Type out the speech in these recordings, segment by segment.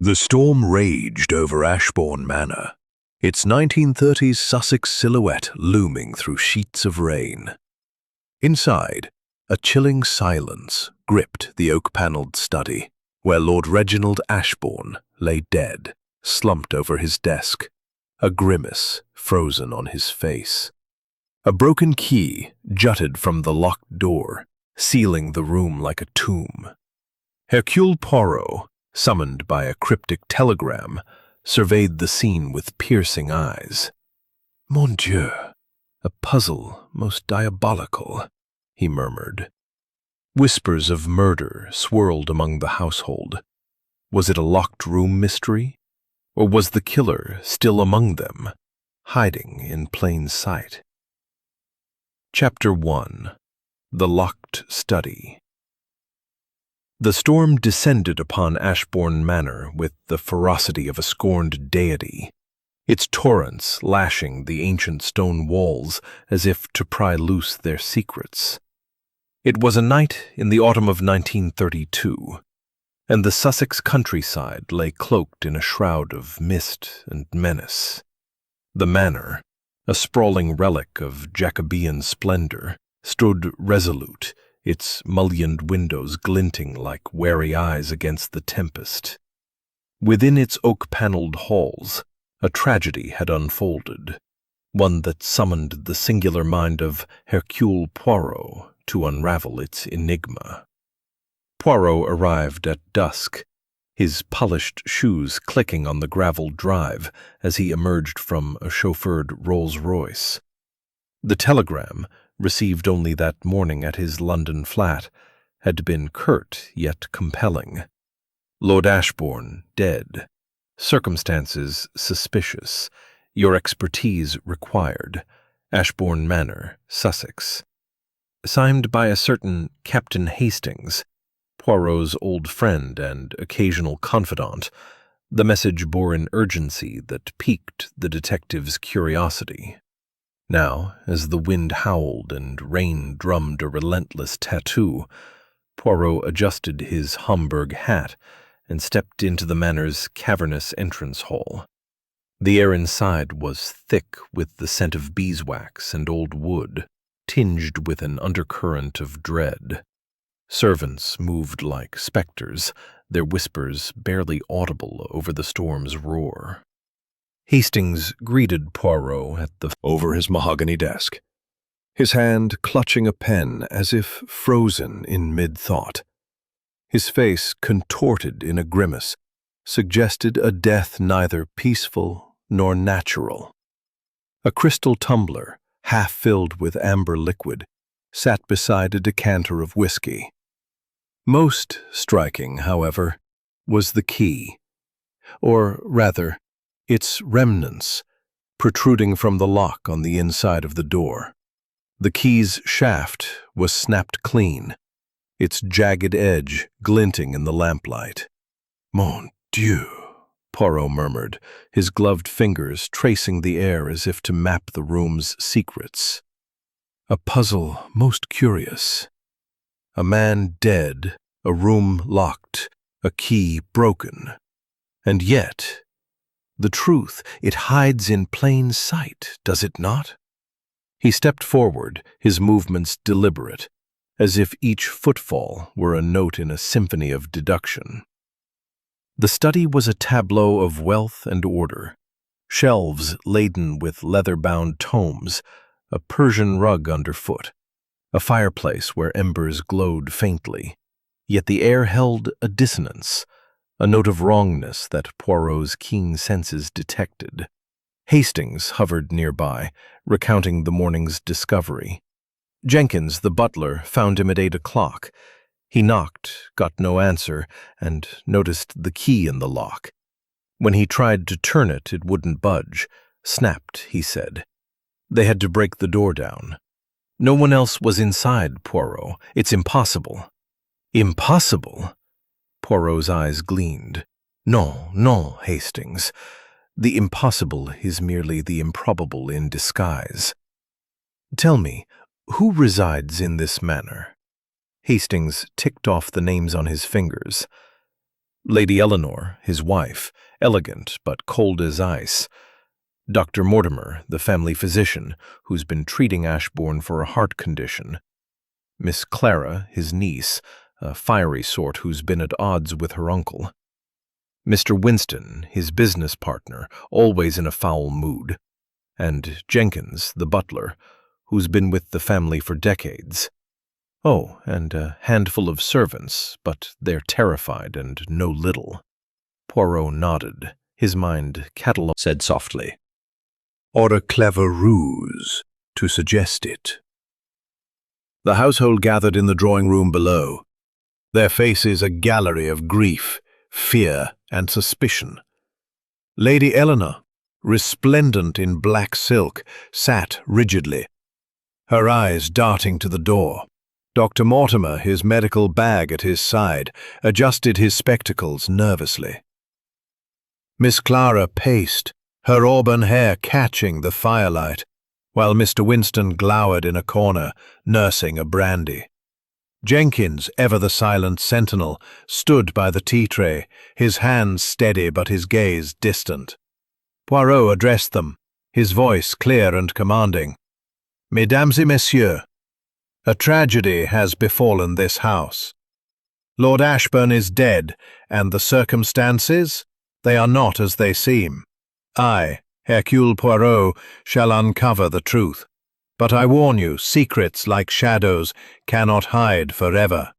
The storm raged over Ashbourne Manor, its 1930s Sussex silhouette looming through sheets of rain. Inside, a chilling silence gripped the oak-panelled study, where Lord Reginald Ashbourne lay dead, slumped over his desk, a grimace frozen on his face. A broken key jutted from the locked door, sealing the room like a tomb. Hercule Poirot, summoned by a cryptic telegram, surveyed the scene with piercing eyes. "Mon Dieu, a puzzle most diabolical," he murmured. Whispers of murder swirled among the household. Was it a locked room mystery? Or was the killer still among them, hiding in plain sight? Chapter 1. The Locked Study. The storm descended upon Ashbourne Manor with the ferocity of a scorned deity, its torrents lashing the ancient stone walls as if to pry loose their secrets. It was a night in the autumn of 1932, and the Sussex countryside lay cloaked in a shroud of mist and menace. The manor, a sprawling relic of Jacobean splendor, stood resolute, its mullioned windows glinting like wary eyes against the tempest. Within its oak-panelled halls, a tragedy had unfolded, one that summoned the singular mind of Hercule Poirot to unravel its enigma. Poirot arrived at dusk, his polished shoes clicking on the gravel drive as he emerged from a chauffeured Rolls-Royce. The telegram, received only that morning at his London flat, had been curt yet compelling. Lord Ashbourne dead. Circumstances suspicious. Your expertise required. Ashbourne Manor, Sussex. Signed by a certain Captain Hastings, Poirot's old friend and occasional confidant, the message bore an urgency that piqued the detective's curiosity. Now, as the wind howled and rain drummed a relentless tattoo, Poirot adjusted his Homburg hat and stepped into the manor's cavernous entrance hall. The air inside was thick with the scent of beeswax and old wood, tinged with an undercurrent of dread. Servants moved like specters, their whispers barely audible over the storm's roar. Hastings greeted Poirot over his mahogany desk, his hand clutching a pen as if frozen in mid-thought. His face, contorted in a grimace, suggested a death neither peaceful nor natural. A crystal tumbler, half filled with amber liquid, sat beside a decanter of whiskey. Most striking, however, was the key, or rather, its remnants, protruding from the lock on the inside of the door. The key's shaft was snapped clean, its jagged edge glinting in the lamplight. "Mon Dieu," Poirot murmured, his gloved fingers tracing the air as if to map the room's secrets. A puzzle most curious. A man dead, a room locked, a key broken. And yet, the truth, it hides in plain sight, does it not? He stepped forward, his movements deliberate, as if each footfall were a note in a symphony of deduction. The study was a tableau of wealth and order, shelves laden with leather-bound tomes, a Persian rug underfoot, a fireplace where embers glowed faintly, yet the air held a dissonance, a note of wrongness that Poirot's keen senses detected. Hastings hovered nearby, recounting the morning's discovery. Jenkins, the butler, found him at 8 o'clock. He knocked, got no answer, and noticed the key in the lock. When he tried to turn it, it wouldn't budge. Snapped, he said. They had to break the door down. No one else was inside, Poirot. It's impossible. Impossible? Poirot's eyes gleamed. No, no, Hastings. The impossible is merely the improbable in disguise. Tell me, who resides in this manor? Hastings ticked off the names on his fingers. Lady Eleanor, his wife, elegant but cold as ice. Dr. Mortimer, the family physician, who's been treating Ashbourne for a heart condition. Miss Clara, his niece, a fiery sort who's been at odds with her uncle. Mr. Winston, his business partner, always in a foul mood. And Jenkins, the butler, who's been with the family for decades. Oh, and a handful of servants, but they're terrified and know little. Poirot nodded, his mind said softly. Or a clever ruse to suggest it. The household gathered in the drawing-room below, their faces a gallery of grief, fear, and suspicion. Lady Eleanor, resplendent in black silk, sat rigidly, her eyes darting to the door. Dr. Mortimer, his medical bag at his side, adjusted his spectacles nervously. Miss Clara paced, her auburn hair catching the firelight, while Mr. Winston glowered in a corner, nursing a brandy. Jenkins, ever the silent sentinel, stood by the tea-tray, his hands steady but his gaze distant. Poirot addressed them, his voice clear and commanding. Mesdames et messieurs, a tragedy has befallen this house. Lord Ashbourne is dead, and the circumstances, they are not as they seem. I, Hercule Poirot, shall uncover the truth. But I warn you, secrets like shadows cannot hide forever.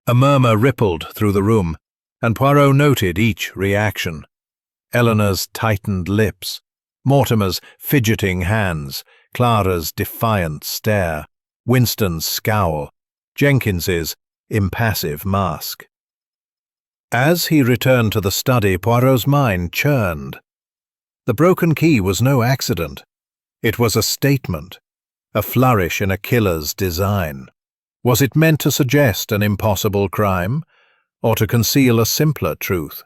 A murmur rippled through the room, and Poirot noted each reaction. Eleanor's tightened lips, Mortimer's fidgeting hands, Clara's defiant stare, Winston's scowl, Jenkins's impassive mask. As he returned to the study, Poirot's mind churned. The broken key was no accident. It was a statement, a flourish in a killer's design. Was it meant to suggest an impossible crime, or to conceal a simpler truth?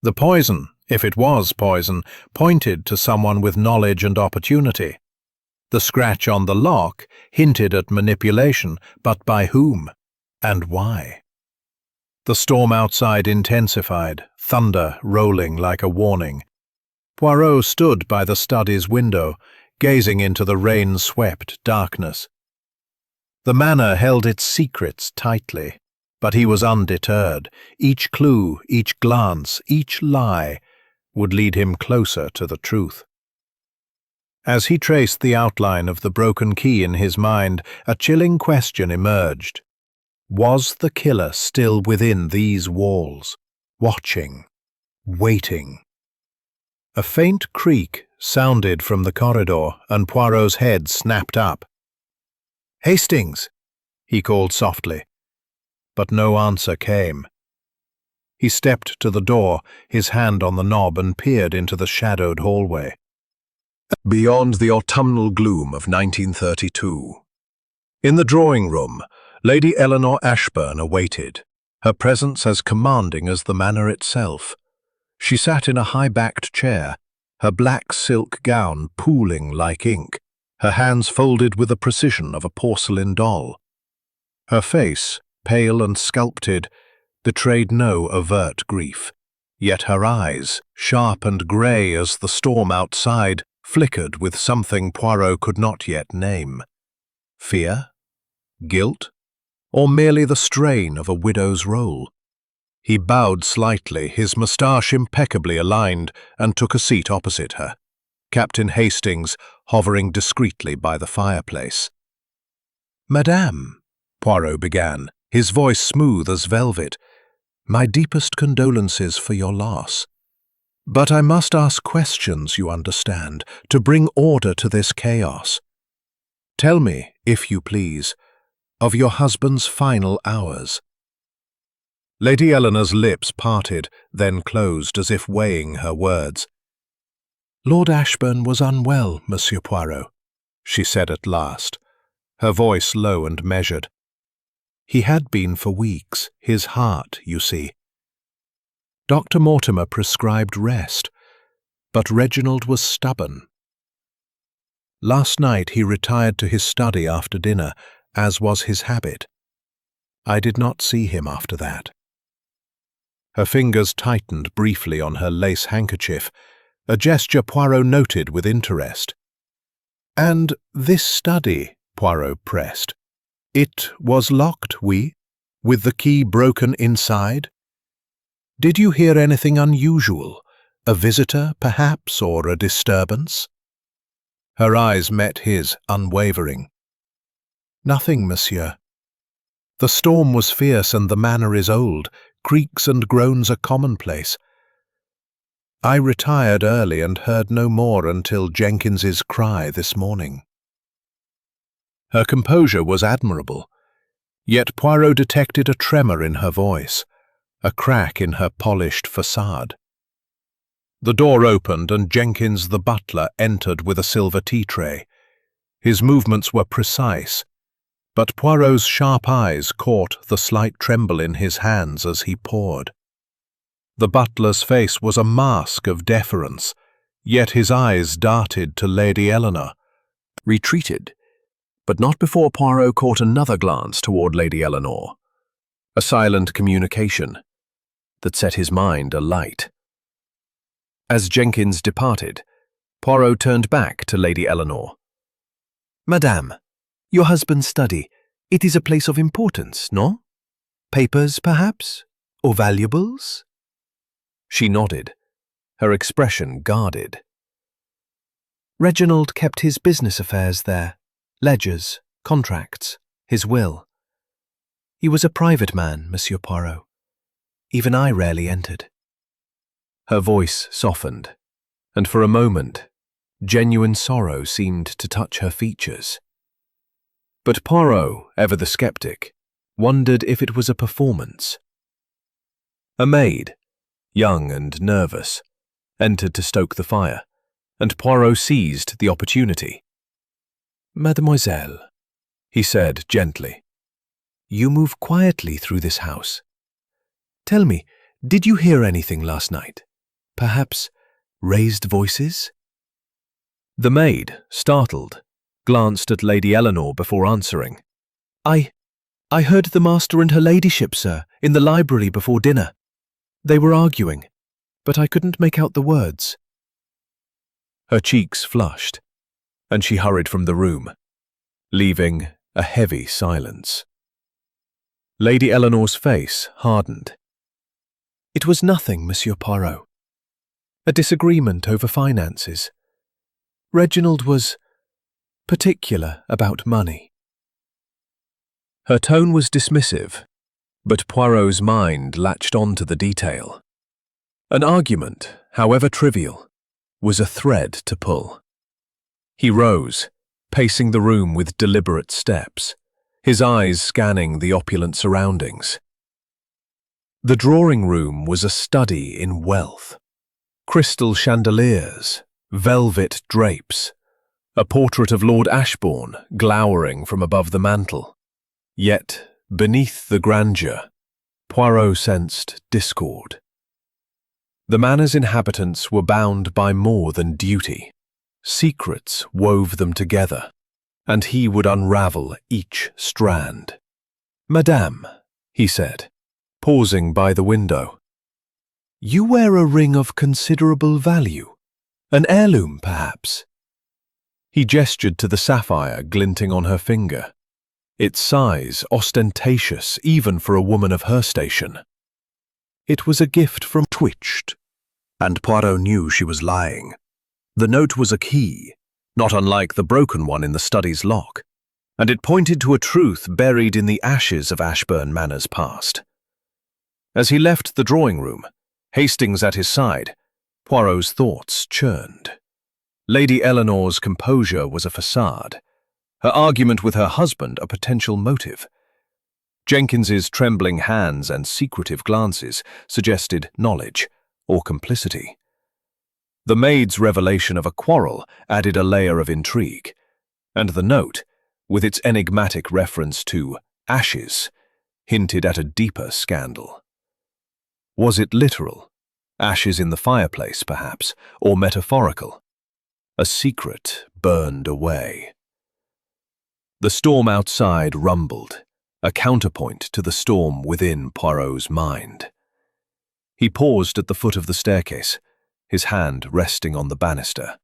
The poison, if it was poison, pointed to someone with knowledge and opportunity. The scratch on the lock hinted at manipulation, but by whom and why? The storm outside intensified, thunder rolling like a warning. Poirot stood by the study's window, gazing into the rain-swept darkness. The manor held its secrets tightly, but he was undeterred. Each clue, each glance, each lie would lead him closer to the truth. As he traced the outline of the broken key in his mind, a chilling question emerged. Was the killer still within these walls, watching, waiting? A faint creak sounded from the corridor, and Poirot's head snapped up. "Hastings!" he called softly, but no answer came. He stepped to the door, his hand on the knob, and peered into the shadowed hallway. Beyond the autumnal gloom of 1932. In the drawing-room, Lady Eleanor Ashbourne awaited, her presence as commanding as the manor itself. She sat in a high-backed chair, her black silk gown pooling like ink, her hands folded with the precision of a porcelain doll. Her face, pale and sculpted, betrayed no overt grief, yet her eyes, sharp and grey as the storm outside, flickered with something Poirot could not yet name. Fear? Guilt? Or merely the strain of a widow's role? He bowed slightly, his moustache impeccably aligned, and took a seat opposite her, Captain Hastings hovering discreetly by the fireplace. "Madame," Poirot began, his voice smooth as velvet, "my deepest condolences for your loss. But I must ask questions, you understand, to bring order to this chaos. Tell me, if you please, of your husband's final hours." Lady Eleanor's lips parted, then closed as if weighing her words. "Lord Ashbourne was unwell, Monsieur Poirot," she said at last, her voice low and measured. "He had been for weeks, his heart, you see. Dr. Mortimer prescribed rest, but Reginald was stubborn. Last night he retired to his study after dinner, as was his habit. I did not see him after that." Her fingers tightened briefly on her lace handkerchief, a gesture Poirot noted with interest. "And this study," Poirot pressed. "It was locked, oui? With the key broken inside? Did you hear anything unusual? A visitor, perhaps, or a disturbance?" Her eyes met his, unwavering. "Nothing, monsieur. The storm was fierce and the manor is old. Creaks and groans are commonplace. I retired early and heard no more until Jenkins's cry this morning." Her composure was admirable, yet Poirot detected a tremor in her voice, a crack in her polished facade. The door opened and Jenkins the butler entered with a silver tea tray. His movements were precise, but Poirot's sharp eyes caught the slight tremble in his hands as he poured. The butler's face was a mask of deference, yet his eyes darted to Lady Eleanor. Retreated, but not before Poirot caught another glance toward Lady Eleanor, a silent communication that set his mind alight. As Jenkins departed, Poirot turned back to Lady Eleanor. "Madame, your husband's study, it is a place of importance, no? Papers, perhaps? Or valuables?" She nodded, her expression guarded. "Reginald kept his business affairs there, ledgers, contracts, his will. He was a private man, Monsieur Poirot. Even I rarely entered." Her voice softened, and for a moment, genuine sorrow seemed to touch her features. But Poirot, ever the skeptic, wondered if it was a performance. A maid, young and nervous, entered to stoke the fire, and Poirot seized the opportunity. "Mademoiselle," he said gently, "you move quietly through this house. Tell me, did you hear anything last night? Perhaps raised voices?" The maid, startled, glanced at Lady Eleanor before answering. I heard the master and her ladyship, sir, in the library before dinner. They were arguing, but I couldn't make out the words." Her cheeks flushed, and she hurried from the room, leaving a heavy silence. Lady Eleanor's face hardened. "It was nothing, Monsieur Poirot. A disagreement over finances. Reginald was particular about money." Her tone was dismissive, but Poirot's mind latched on to the detail. An argument, however trivial, was a thread to pull. He rose, pacing the room with deliberate steps, his eyes scanning the opulent surroundings. The drawing room was a study in wealth. Crystal chandeliers, velvet drapes, a portrait of Lord Ashbourne glowering from above the mantel. Yet, beneath the grandeur, Poirot sensed discord. The manor's inhabitants were bound by more than duty. Secrets wove them together, and he would unravel each strand. "Madame," he said, pausing by the window, "you wear a ring of considerable value. An heirloom, perhaps?" He gestured to the sapphire glinting on her finger, its size ostentatious even for a woman of her station. It was a gift from twitched, and Poirot knew she was lying. The note was a key, not unlike the broken one in the study's lock, and it pointed to a truth buried in the ashes of Ashbourne Manor's past. As he left the drawing room, Hastings at his side, Poirot's thoughts churned. Lady Eleanor's composure was a facade, her argument with her husband a potential motive. Jenkins's trembling hands and secretive glances suggested knowledge or complicity. The maid's revelation of a quarrel added a layer of intrigue, and the note, with its enigmatic reference to ashes, hinted at a deeper scandal. Was it literal? Ashes in the fireplace, perhaps, or metaphorical? A secret burned away. The storm outside rumbled, a counterpoint to the storm within Poirot's mind. He paused at the foot of the staircase, his hand resting on the banister.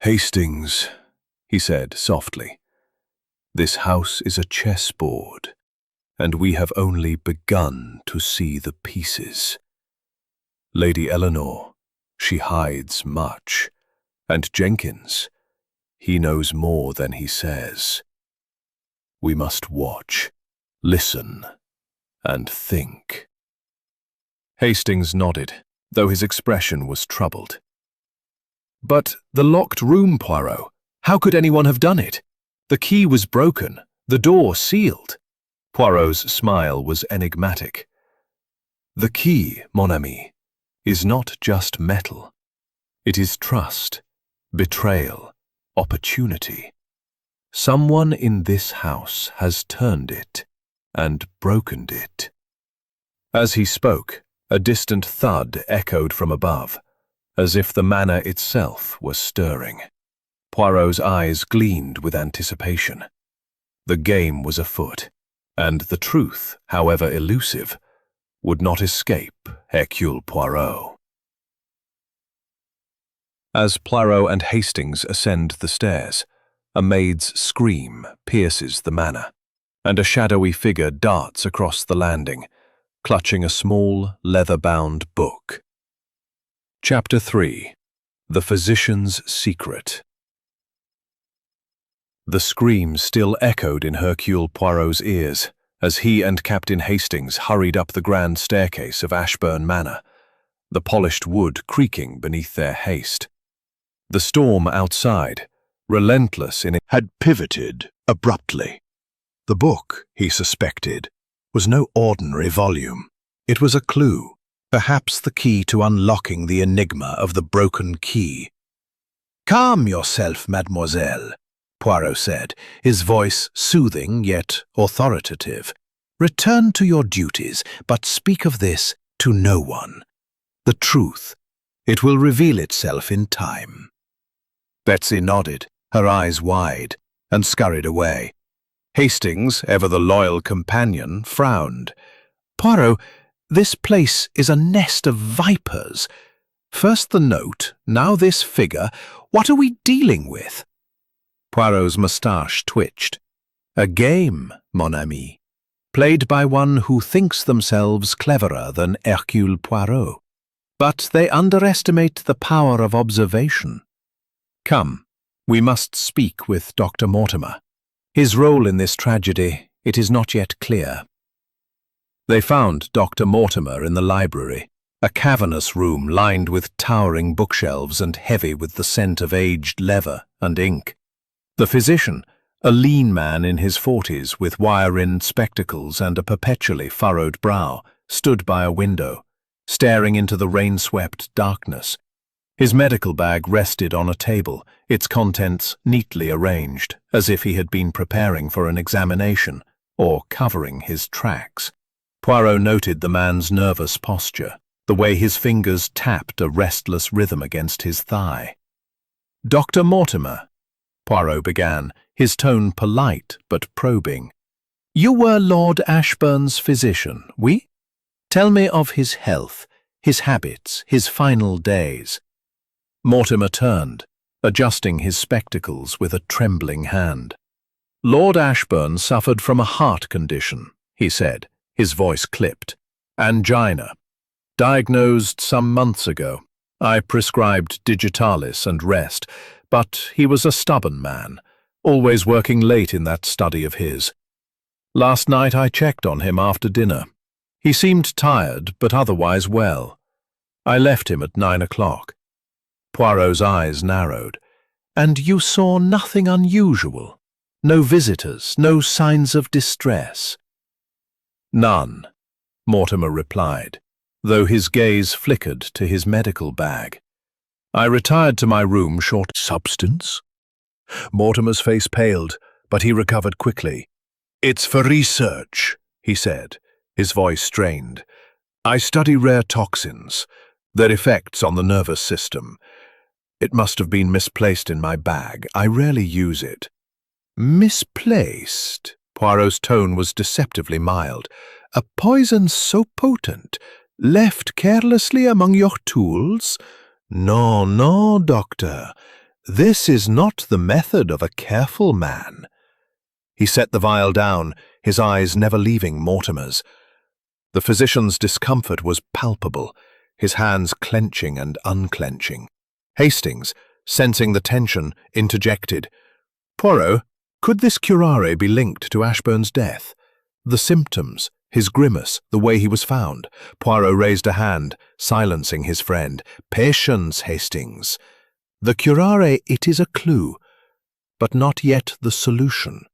"Hastings," he said softly, "this house is a chessboard, and we have only begun to see the pieces. Lady Eleanor, she hides much, and Jenkins, he knows more than he says. We must watch, listen, and think." Hastings nodded, though his expression was troubled. "But the locked room, Poirot. How could anyone have done it? The key was broken, the door sealed." Poirot's smile was enigmatic. "The key, mon ami, is not just metal. It is trust, betrayal, opportunity. Someone in this house has turned it and broken it." As he spoke, a distant thud echoed from above, as if the manor itself was stirring. Poirot's eyes gleamed with anticipation. The game was afoot, and the truth, however elusive, would not escape Hercule Poirot. As Poirot and Hastings ascend the stairs, a maid's scream pierces the manor, and a shadowy figure darts across the landing, clutching a small, leather-bound book. Chapter 3. The Physician's Secret. The scream still echoed in Hercule Poirot's ears as he and Captain Hastings hurried up the grand staircase of Ashburn Manor, the polished wood creaking beneath their haste. The storm outside, relentless in it, had pivoted abruptly. The book, he suspected, was no ordinary volume. It was a clue, perhaps the key to unlocking the enigma of the broken key. "Calm yourself, mademoiselle," Poirot said, his voice soothing yet authoritative. "Return to your duties, but speak of this to no one. The truth, it will reveal itself in time." Betsy nodded, her eyes wide, and scurried away. Hastings, ever the loyal companion, frowned. "Poirot, this place is a nest of vipers. First the note, now this figure. What are we dealing with?" Poirot's moustache twitched. "A game, mon ami, played by one who thinks themselves cleverer than Hercule Poirot. But they underestimate the power of observation. Come, we must speak with Dr. Mortimer. His role in this tragedy, it is not yet clear." They found Dr. Mortimer in the library, a cavernous room lined with towering bookshelves and heavy with the scent of aged leather and ink. The physician, a lean man in his 40s with wire-rimmed spectacles and a perpetually furrowed brow, stood by a window, staring into the rain-swept darkness. His medical bag rested on a table, its contents neatly arranged, as if he had been preparing for an examination or covering his tracks. Poirot noted the man's nervous posture, the way his fingers tapped a restless rhythm against his thigh. "Dr. Mortimer," Poirot began, his tone polite but probing. "You were Lord Ashburn's physician, oui? Tell me of his health, his habits, his final days." Mortimer turned, adjusting his spectacles with a trembling hand. "Lord Ashburn suffered from a heart condition," he said, his voice clipped. "Angina. Diagnosed some months ago. I prescribed digitalis and rest, but he was a stubborn man, always working late in that study of his. Last night I checked on him after dinner. He seemed tired, but otherwise well. I left him at 9 o'clock. Poirot's eyes narrowed. "And you saw nothing unusual? No visitors, no signs of distress?" "None," Mortimer replied, though his gaze flickered to his medical bag. "I retired to my room short." "Substance?" Mortimer's face paled, but he recovered quickly. "It's for research," he said, his voice strained. "I study rare toxins, their effects on the nervous system. It must have been misplaced in my bag. I rarely use it." "Misplaced?" Poirot's tone was deceptively mild. "A poison so potent? Left carelessly among your tools? No, no, doctor. This is not the method of a careful man. He set the vial down, his eyes never leaving Mortimer's. The physician's discomfort was palpable, his hands clenching and unclenching. Hastings, sensing the tension, interjected. Poirot, could this curare be linked to Ashburn's death? The symptoms, his grimace, the way he was found. Poirot raised a hand, silencing his friend. Patience, Hastings. The curare, it is a clue, but not yet the solution.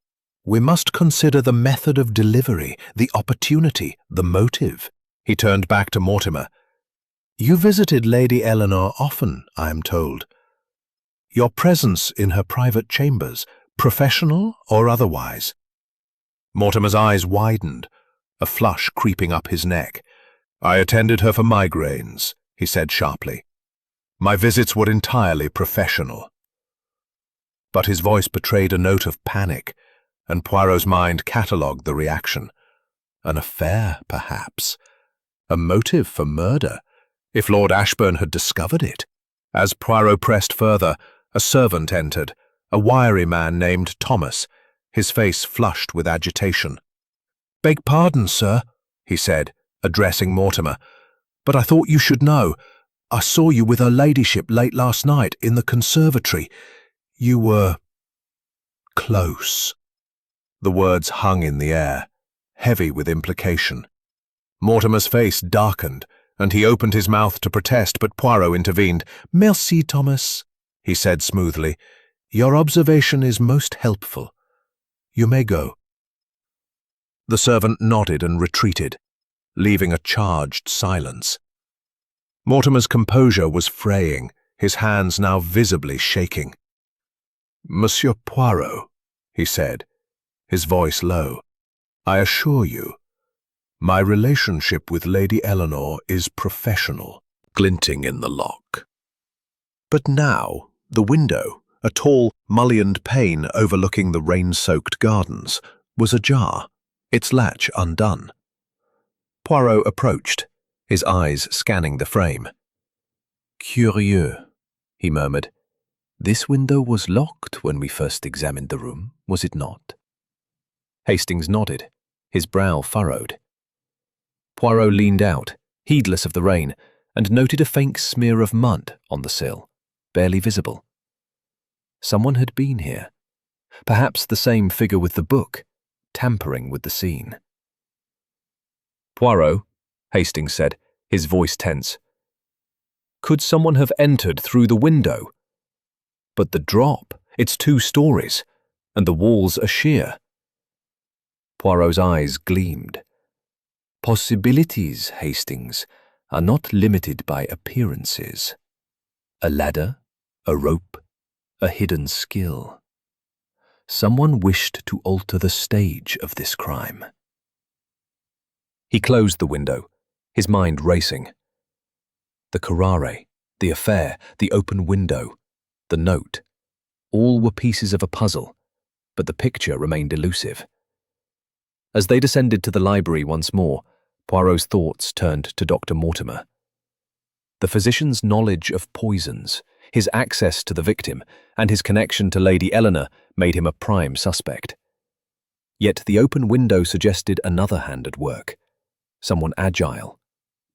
We must consider the method of delivery, the opportunity, the motive. He turned back to Mortimer. You visited Lady Eleanor often, I am told. Your presence in her private chambers, professional or otherwise? Mortimer's eyes widened, a flush creeping up his neck. I attended her for migraines, he said sharply. My visits were entirely professional. But his voice betrayed a note of panic, and Poirot's mind catalogued the reaction. An affair, perhaps. A motive for murder, if Lord Ashburn had discovered it. As Poirot pressed further, a servant entered, a wiry man named Thomas, his face flushed with agitation. Beg pardon, sir, he said, addressing Mortimer, but I thought you should know. I saw you with her ladyship late last night in the conservatory. You were close. The words hung in the air, heavy with implication. Mortimer's face darkened, and he opened his mouth to protest, but Poirot intervened. Merci, Thomas, he said smoothly. Your observation is most helpful. You may go. The servant nodded and retreated, leaving a charged silence. Mortimer's composure was fraying, his hands now visibly shaking. Monsieur Poirot, he said, his voice low, I assure you, my relationship with Lady Eleanor is professional, glinting in the lock. But now, the window, a tall, mullioned pane overlooking the rain-soaked gardens, was ajar, its latch undone. Poirot approached, his eyes scanning the frame. Curieux, he murmured. This window was locked when we first examined the room, was it not? Hastings nodded, his brow furrowed. Poirot leaned out, heedless of the rain, and noted a faint smear of mud on the sill, barely visible. Someone had been here, perhaps the same figure with the book, tampering with the scene. Poirot, Hastings said, his voice tense. Could someone have entered through the window? But the drop, it's 2 stories, and the walls are sheer. Poirot's eyes gleamed. Possibilities, Hastings, are not limited by appearances. A ladder, a rope, a hidden skill. Someone wished to alter the stage of this crime. He closed the window, his mind racing. The curare, the affair, the open window, the note, all were pieces of a puzzle, but the picture remained elusive. As they descended to the library once more, Poirot's thoughts turned to Dr. Mortimer. The physician's knowledge of poisons, his access to the victim, and his connection to Lady Eleanor made him a prime suspect. Yet the open window suggested another hand at work, someone agile,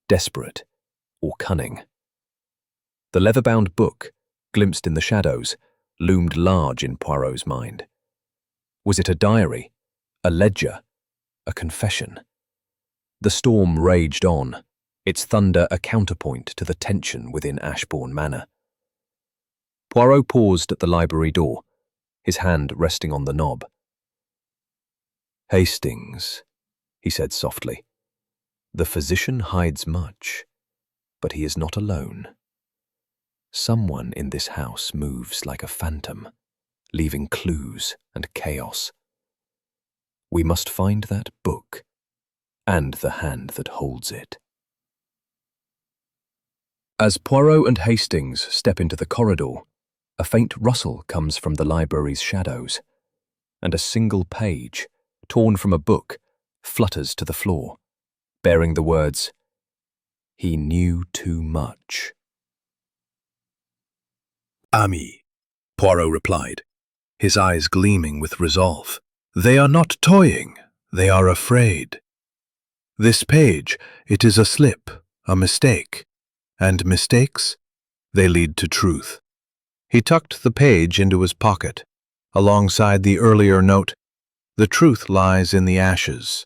desperate, or cunning. The leather-bound book, glimpsed in the shadows, loomed large in Poirot's mind. Was it a diary, a ledger, a confession? The storm raged on, its thunder a counterpoint to the tension within Ashbourne Manor. Poirot paused at the library door, his hand resting on the knob. Hastings, he said softly, the physician hides much, but he is not alone. Someone in this house moves like a phantom, leaving clues and chaos. We must find that book and the hand that holds it. As Poirot and Hastings step into the corridor, a faint rustle comes from the library's shadows, and a single page, torn from a book, flutters to the floor, bearing the words, He knew too much. Ami, Poirot replied, his eyes gleaming with resolve. They are not toying, they are afraid. This page, it is a slip, a mistake, and mistakes, they lead to truth. He tucked the page into his pocket, alongside the earlier note, "The truth lies in the ashes."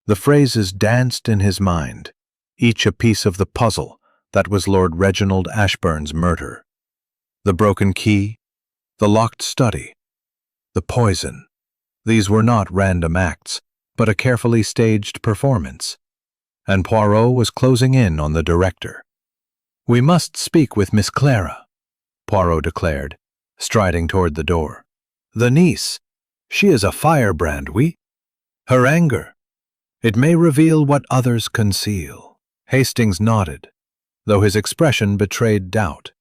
The phrases danced in his mind, each a piece of the puzzle that was Lord Reginald Ashburn's murder. The broken key, the locked study, the poison. These were not random acts, but a carefully staged performance. And Poirot was closing in on the director. "We must speak with Miss Clara," Poirot declared, striding toward the door. "The niece, she is a firebrand, oui? Her anger, it may reveal what others conceal." Hastings nodded, though his expression betrayed doubt.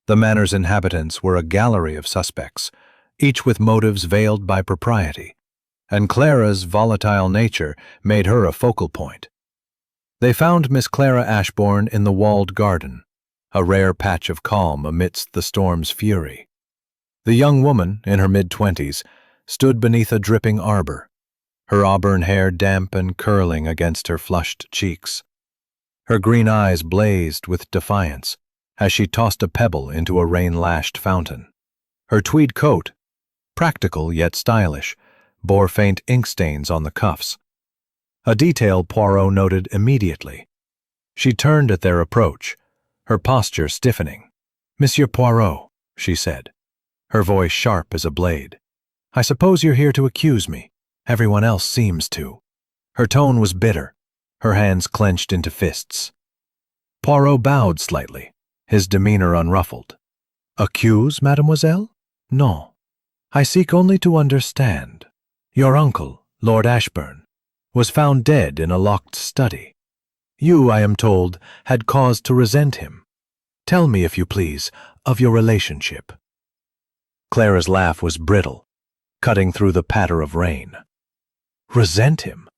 The manor's inhabitants were a gallery of suspects, each with motives veiled by propriety, and Clara's volatile nature made her a focal point. They found Miss Clara Ashbourne in the walled garden, a rare patch of calm amidst the storm's fury. The young woman, in her mid-20s, stood beneath a dripping arbor, her auburn hair damp and curling against her flushed cheeks. Her green eyes blazed with defiance as she tossed a pebble into a rain-lashed fountain. Her tweed coat, practical yet stylish, bore faint ink stains on the cuffs. A detail Poirot noted immediately. She turned at their approach, her posture stiffening. "Monsieur Poirot," she said, her voice sharp as a blade. "I suppose you're here to accuse me. Everyone else seems to." Her tone was bitter, her hands clenched into fists. Poirot bowed slightly, his demeanor unruffled. "Accuse, mademoiselle? No. I seek only to understand. Your uncle, Lord Ashburn, was found dead in a locked study. You, I am told, had cause to resent him. Tell me, if you please, of your relationship." Clara's laugh was brittle, cutting through the patter of rain. "Resent him?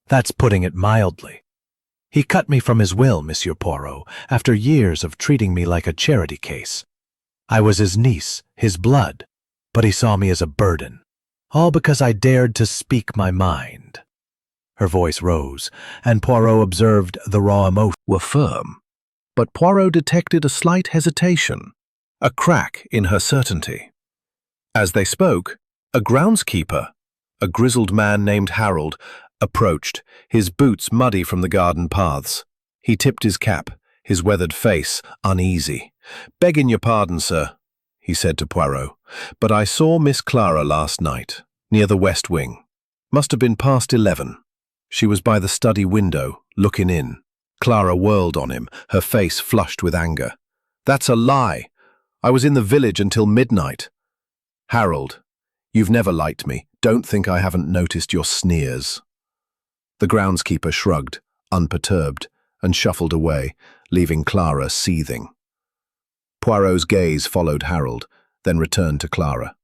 That's putting it mildly. He cut me from his will, Monsieur Poirot, after years of treating me like a charity case. I was his niece, his blood, but he saw me as a burden, all because I dared to speak my mind." Her voice rose, and Poirot observed the raw emotion were firm. But Poirot detected a slight hesitation, a crack in her certainty. As they spoke, a groundskeeper, a grizzled man named Harold, approached, his boots muddy from the garden paths. He tipped his cap, his weathered face uneasy. "Begging your pardon, sir," he said to Poirot, "but I saw Miss Clara last night, near the west wing. Must have been past 11. She was by the study window, looking in." Clara whirled on him, her face flushed with anger. "That's a lie. I was in the village until midnight." "Harold, you've never liked me. Don't think I haven't noticed your sneers." The groundskeeper shrugged, unperturbed, and shuffled away, leaving Clara seething. Poirot's gaze followed Harold, then returned to Clara.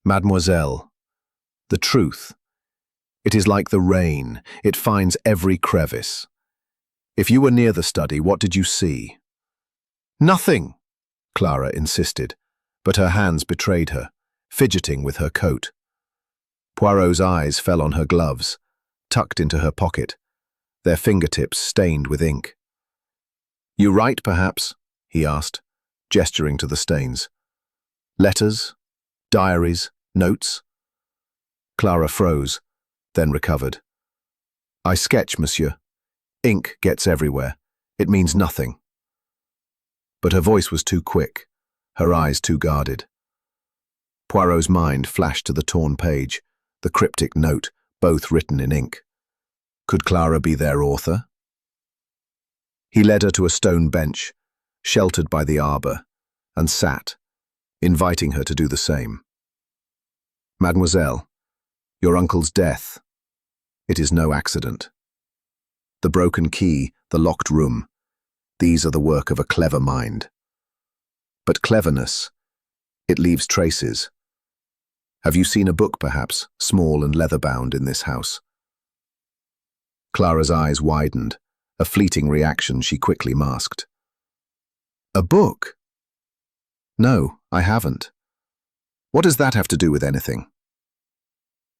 "Mademoiselle, the truth. It is like the rain, it finds every crevice. If you were near the study, what did you see?" "Nothing," Clara insisted, but her hands betrayed her, fidgeting with her coat. Poirot's eyes fell on her gloves, tucked into her pocket, their fingertips stained with ink. "You write, perhaps?" he asked, gesturing to the stains. "Letters? Diaries? Notes?" Clara froze, then recovered. "I sketch, monsieur. Ink gets everywhere. It means nothing." But her voice was too quick, her eyes too guarded. Poirot's mind flashed to the torn page, the cryptic note, both written in ink. Could Clara be their author? He led her to a stone bench, sheltered by the arbor, and sat, inviting her to do the same. "Mademoiselle, your uncle's death. It is no accident. The broken key, the locked room, these are the work of a clever mind. But cleverness, it leaves traces. Have you seen a book, perhaps, small and leather-bound in this house?" Clara's eyes widened, A fleeting reaction she quickly masked. A book? No, I haven't. What does that have to do with anything?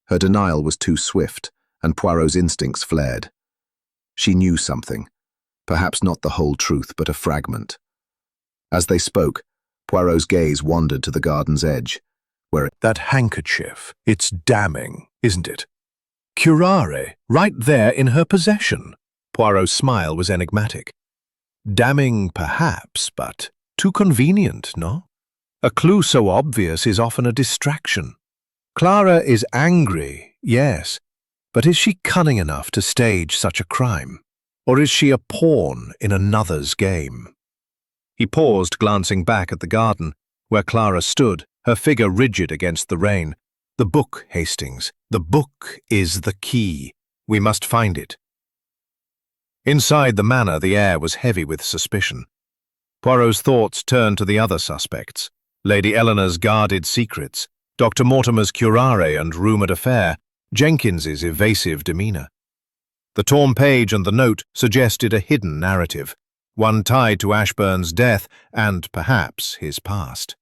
Her denial was too swift, and Poirot's instincts flared. She knew something, perhaps not the whole truth, but a fragment. As they spoke, Poirot's gaze wandered to the garden's edge, where That handkerchief, it's damning, isn't it? Curare, right there in her possession. Poirot's smile was enigmatic. Damning, perhaps, but too convenient, no? A clue so obvious is often a distraction. Clara is angry, yes, but is she cunning enough to stage such a crime? Or is she a pawn in another's game? He paused, glancing back at the garden, where Clara stood, her figure rigid against the rain. The book, Hastings. The book is the key. We must find it. Inside the manor, the air was heavy with suspicion. Poirot's thoughts turned to the other suspects. Lady Eleanor's guarded secrets, Dr. Mortimer's curare and rumoured affair, Jenkins's evasive demeanour. The torn page and the note suggested a hidden narrative, one tied to Ashburn's death and, perhaps, his past.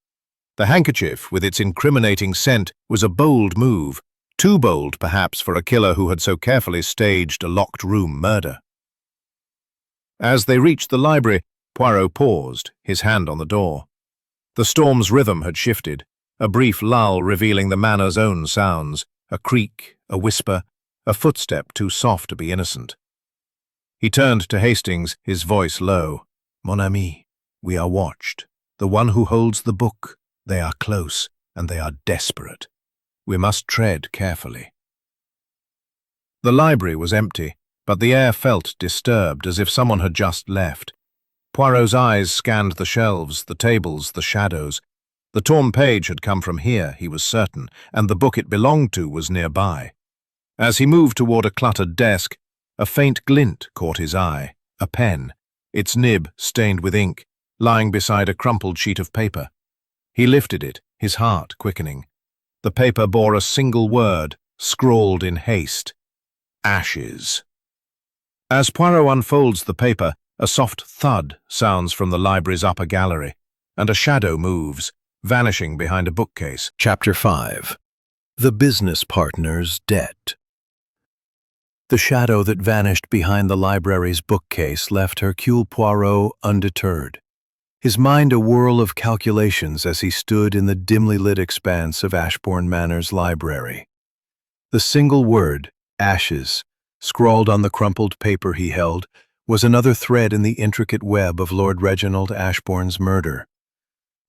The handkerchief, with its incriminating scent, was a bold move, too bold, perhaps, for a killer who had so carefully staged a locked-room murder. As they reached the library, Poirot paused, his hand on the door. The storm's rhythm had shifted, a brief lull revealing the manor's own sounds, a creak, a whisper, a footstep too soft to be innocent. He turned to Hastings, his voice low. "Mon ami, we are watched. The one who holds the book. They are close, and they are desperate. We must tread carefully." The library was empty, but the air felt disturbed, as if someone had just left. Poirot's eyes scanned the shelves, the tables, the shadows. The torn page had come from here, he was certain, and the book it belonged to was nearby. As he moved toward a cluttered desk, a faint glint caught his eye, a pen, its nib stained with ink, lying beside a crumpled sheet of paper. He lifted it, his heart quickening. The paper bore a single word, scrawled in haste. Ashes. As Poirot unfolds the paper, a soft thud sounds from the library's upper gallery, and a shadow moves, vanishing behind a bookcase. Chapter 5. The Business Partner's Debt. The shadow that vanished behind the library's bookcase left Hercule Poirot undeterred, his mind a whirl of calculations as he stood in the dimly lit expanse of Ashbourne Manor's library. The single word, ashes, scrawled on the crumpled paper he held, was another thread in the intricate web of Lord Reginald Ashbourne's murder.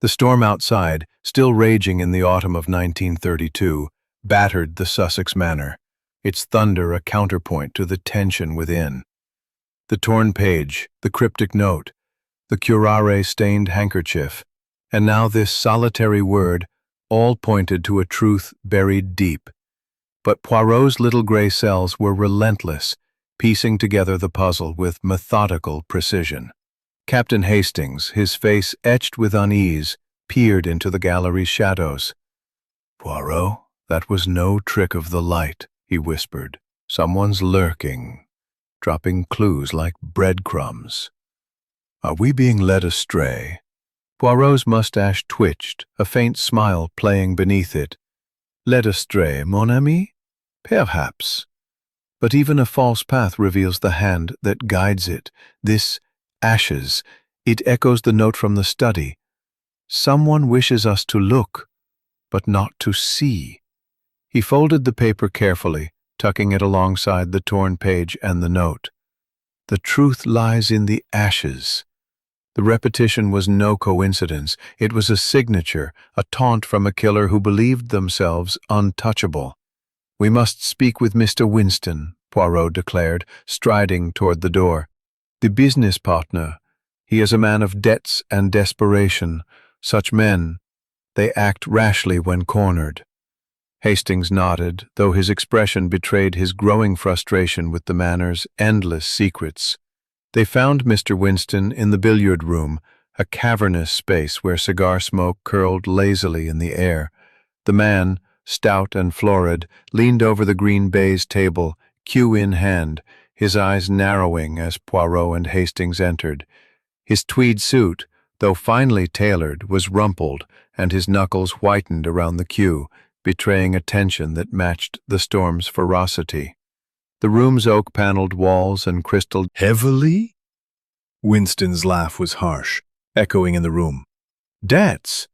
The storm outside, still raging in the autumn of 1932, battered the Sussex manor, its thunder a counterpoint to the tension within. The torn page, the cryptic note, the curare-stained handkerchief, and now this solitary word, all pointed to a truth buried deep. But Poirot's little gray cells were relentless, piecing together the puzzle with methodical precision. Captain Hastings, his face etched with unease, peered into the gallery's shadows. "Poirot, that was no trick of the light," he whispered. "Someone's lurking, dropping clues like breadcrumbs. Are we being led astray?" Poirot's mustache twitched, a faint smile playing beneath it. "Led astray, mon ami? Perhaps. But even a false path reveals the hand that guides it. This ashes, it echoes the note from the study. Someone wishes us to look, but not to see." He folded the paper carefully, tucking it alongside the torn page and the note. The truth lies in the ashes. The repetition was no coincidence. It was a signature, a taunt from a killer who believed themselves untouchable. "We must speak with Mr. Winston," Poirot declared, striding toward the door. "The business partner. He is a man of debts and desperation. Such men, they act rashly when cornered." Hastings nodded, though his expression betrayed his growing frustration with the manor's endless secrets. They found Mr. Winston in the billiard room, a cavernous space where cigar smoke curled lazily in the air. The man, stout and florid, leaned over the green baize table, cue in hand, his eyes narrowing as Poirot and Hastings entered. His tweed suit, though finely tailored, was rumpled, and his knuckles whitened around the queue, betraying a tension that matched the storm's ferocity. The room's oak-paneled walls and crystal Heavily? Winston's laugh was harsh, echoing in the room. Debts?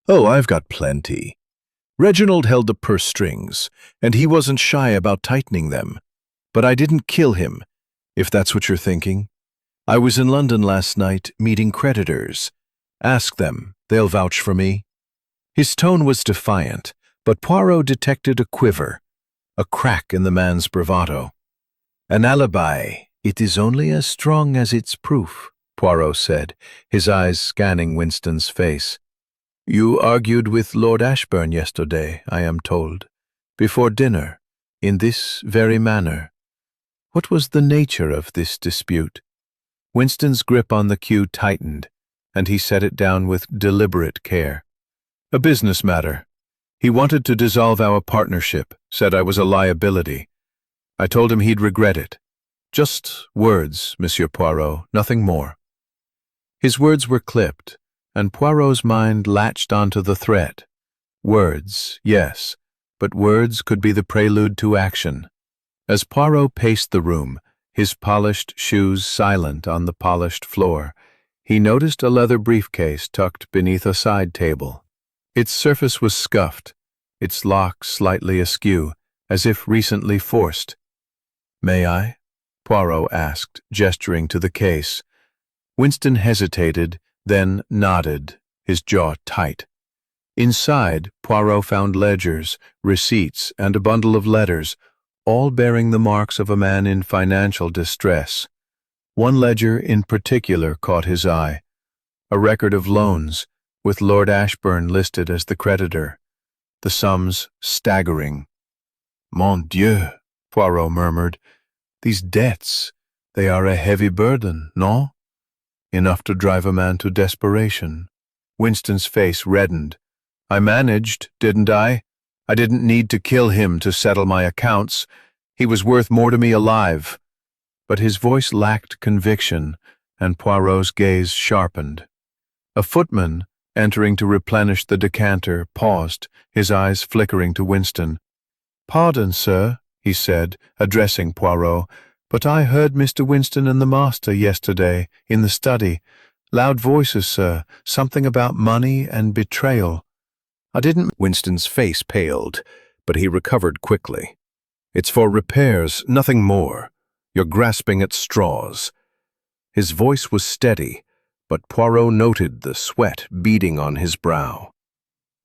Oh, I've got plenty. Reginald held the purse strings, and he wasn't shy about tightening them. But I didn't kill him, if that's what you're thinking. I was in London last night meeting creditors. Ask them, they'll vouch for me. His tone was defiant, but Poirot detected a quiver, a crack in the man's bravado. An alibi, it is only as strong as its proof, Poirot said, his eyes scanning Winston's face. You argued with Lord Ashburn yesterday, I am told, before dinner, in this very manner. What was the nature of this dispute? Winston's grip on the cue tightened, and he set it down with deliberate care. A business matter. He wanted to dissolve our partnership, said I was a liability. I told him he'd regret it. Just words, Monsieur Poirot, nothing more. His words were clipped, and Poirot's mind latched onto the threat. Words, yes, but words could be the prelude to action. As Poirot paced the room, his polished shoes silent on the polished floor, he noticed a leather briefcase tucked beneath a side table. Its surface was scuffed, its lock slightly askew, as if recently forced. "May I?" Poirot asked, gesturing to the case. Winston hesitated, then nodded, his jaw tight. Inside, Poirot found ledgers, receipts, and a bundle of letters, all bearing the marks of a man in financial distress. One ledger in particular caught his eye, a record of loans, with Lord Ashburn listed as the creditor, the sums staggering. "Mon Dieu," Poirot murmured, "these debts, they are a heavy burden, no? Enough to drive a man to desperation." Winston's face reddened. "I managed, didn't I? I didn't need to kill him to settle my accounts. He was worth more to me alive." But his voice lacked conviction, and Poirot's gaze sharpened. A footman, entering to replenish the decanter, paused, his eyes flickering to Winston. "Pardon, sir," he said, addressing Poirot, "but I heard Mr. Winston and the master yesterday, in the study. Loud voices, sir, something about money and betrayal. I didn't—" Winston's face paled, but he recovered quickly. "It's for repairs, nothing more. You're grasping at straws." His voice was steady, but Poirot noted the sweat beading on his brow.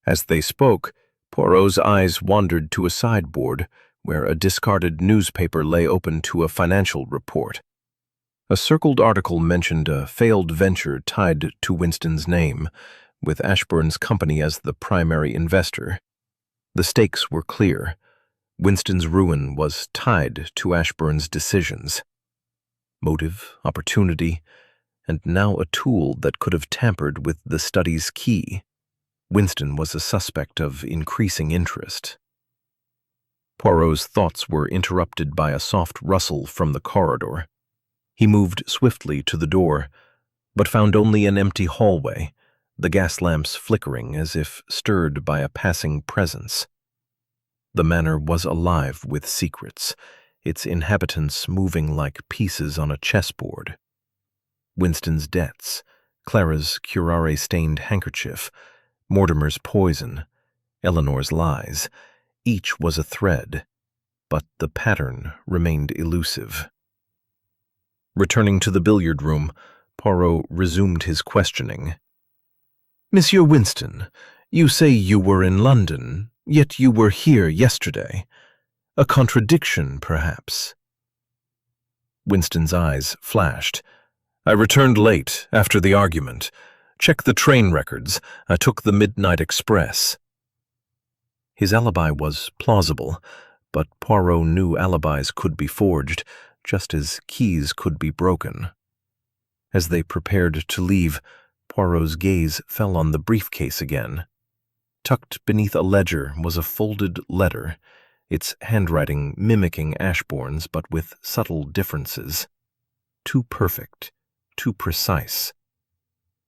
As they spoke, Poirot's eyes wandered to a sideboard, where a discarded newspaper lay open to a financial report. A circled article mentioned a failed venture tied to Winston's name, with Ashburn's company as the primary investor. The stakes were clear. Winston's ruin was tied to Ashburn's decisions. Motive, opportunity, and now a tool that could have tampered with the study's key. Winston was a suspect of increasing interest. Poirot's thoughts were interrupted by a soft rustle from the corridor. He moved swiftly to the door, but found only an empty hallway, the gas lamps flickering as if stirred by a passing presence. The manor was alive with secrets, its inhabitants moving like pieces on a chessboard. Winston's debts, Clara's curare-stained handkerchief, Mortimer's poison, Eleanor's lies, each was a thread, but the pattern remained elusive. Returning to the billiard room, Poirot resumed his questioning. "Monsieur Winston, you say you were in London, yet you were here yesterday. A contradiction, perhaps?" Winston's eyes flashed. "I returned late, after the argument. Check the train records. I took the midnight express." His alibi was plausible, but Poirot knew alibis could be forged, just as keys could be broken. As they prepared to leave, Poirot's gaze fell on the briefcase again. Tucked beneath a ledger was a folded letter, its handwriting mimicking Ashbourne's but with subtle differences. Too perfect, too precise.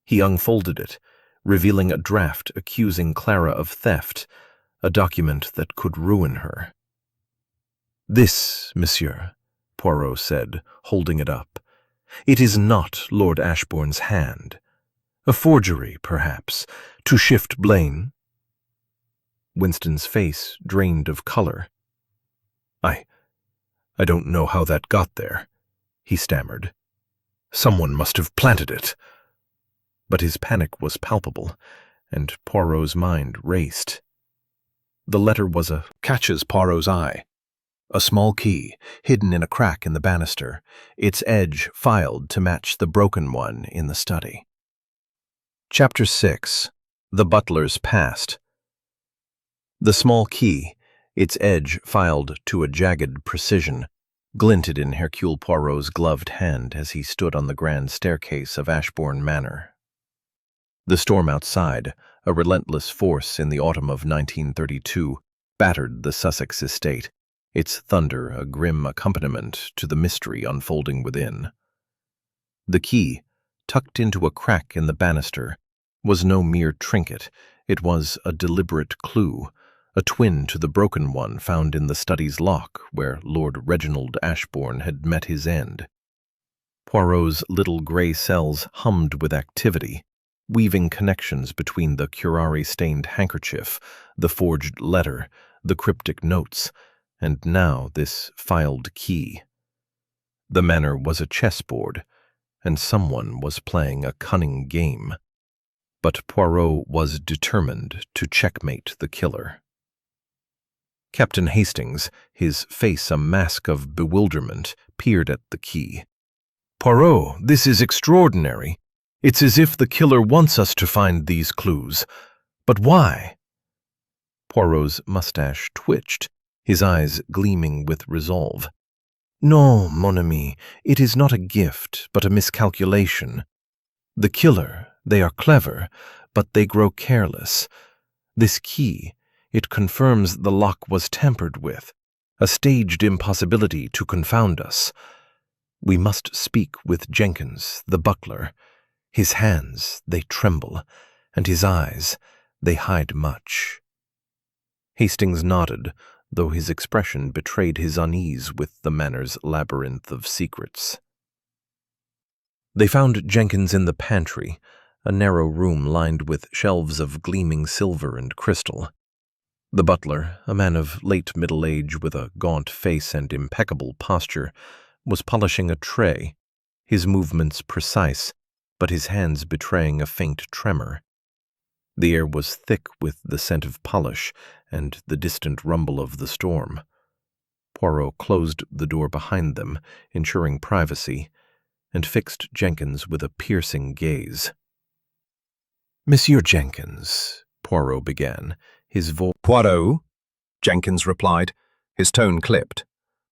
He unfolded it, revealing a draft accusing Clara of theft, a document that could ruin her. "This, monsieur," Poirot said, holding it up. "It is not Lord Ashbourne's hand. A forgery, perhaps, to shift blame." Winston's face drained of color. I don't know how that got there," he stammered. "Someone must have planted it." But his panic was palpable, and Poirot's mind raced. The letter was catches Poirot's eye. A small key, hidden in a crack in the banister, its edge filed to match the broken one in the study. Chapter 6. The Butler's Past. The small key, its edge filed to a jagged precision, glinted in Hercule Poirot's gloved hand as he stood on the grand staircase of Ashbourne Manor. The storm outside, a relentless force in the autumn of 1932, battered the Sussex estate, its thunder a grim accompaniment to the mystery unfolding within. The key, tucked into a crack in the banister, was no mere trinket. It was a deliberate clue, a twin to the broken one found in the study's lock where Lord Reginald Ashbourne had met his end. Poirot's little grey cells hummed with activity, weaving connections between the curare-stained handkerchief, the forged letter, the cryptic notes, and now this filed key. The manor was a chessboard, and someone was playing a cunning game. But Poirot was determined to checkmate the killer. Captain Hastings, his face a mask of bewilderment, peered at the key. "Poirot, this is extraordinary. It's as if the killer wants us to find these clues. But why?" Poirot's mustache twitched, his eyes gleaming with resolve. "No, mon ami, it is not a gift, but a miscalculation. The killer, they are clever, but they grow careless. This key, it confirms the lock was tampered with, a staged impossibility to confound us. We must speak with Jenkins, the butler. His hands, they tremble, and his eyes, they hide much." Hastings nodded, though his expression betrayed his unease with the manor's labyrinth of secrets. They found Jenkins in the pantry, a narrow room lined with shelves of gleaming silver and crystal. The butler, a man of late middle age with a gaunt face and impeccable posture, was polishing a tray, his movements precise, but his hands betraying a faint tremor. The air was thick with the scent of polish and the distant rumble of the storm. Poirot closed the door behind them, ensuring privacy, and fixed Jenkins with a piercing gaze. "Monsieur Jenkins," Poirot began, his voice— "Poirot," Jenkins replied, his tone clipped.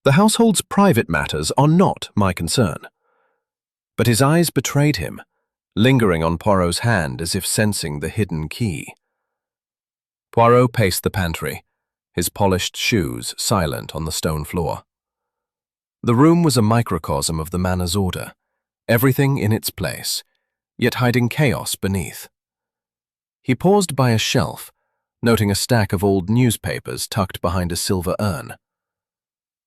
"The household's private matters are not my concern." But his eyes betrayed him, lingering on Poirot's hand as if sensing the hidden key. Poirot paced the pantry, his polished shoes silent on the stone floor. The room was a microcosm of the manor's order, everything in its place, yet hiding chaos beneath. He paused by a shelf, noting a stack of old newspapers tucked behind a silver urn.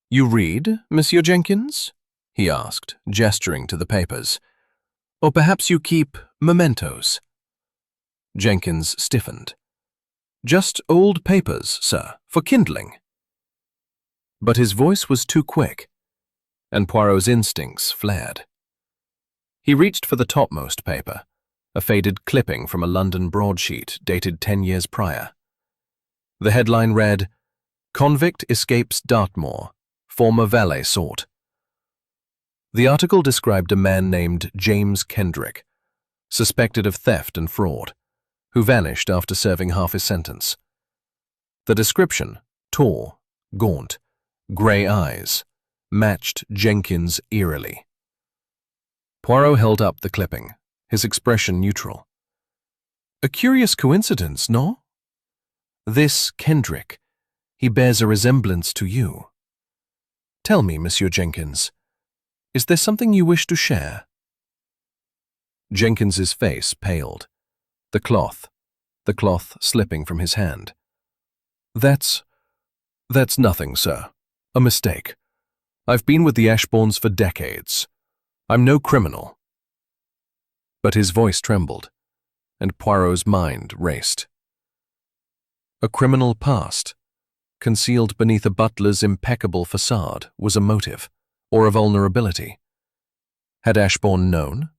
"You read, Monsieur Jenkins?" he asked, gesturing to the papers. "Or perhaps you keep mementos?" Jenkins stiffened. "Just old papers, sir, for kindling." But his voice was too quick, and Poirot's instincts flared. He reached for the topmost paper, a faded clipping from a London broadsheet dated 10 years prior. The headline read, "Convict escapes Dartmoor, former valet sought." The article described a man named James Kendrick, suspected of theft and fraud, who vanished after serving half his sentence. The description, tall, gaunt, grey eyes, matched Jenkins eerily. Poirot held up the clipping, his expression neutral. "A curious coincidence, no? This Kendrick, He bears a resemblance to you. Tell me, Monsieur Jenkins, is there something you wish to share? Jenkins's face paled. The cloth slipping from his hand. That's nothing, sir. A mistake. I've been with the Ashbournes for decades. I'm no criminal. But his voice trembled, and Poirot's mind raced. A criminal past, concealed beneath a butler's impeccable facade, was a motive, or a vulnerability. Had Ashbourne known?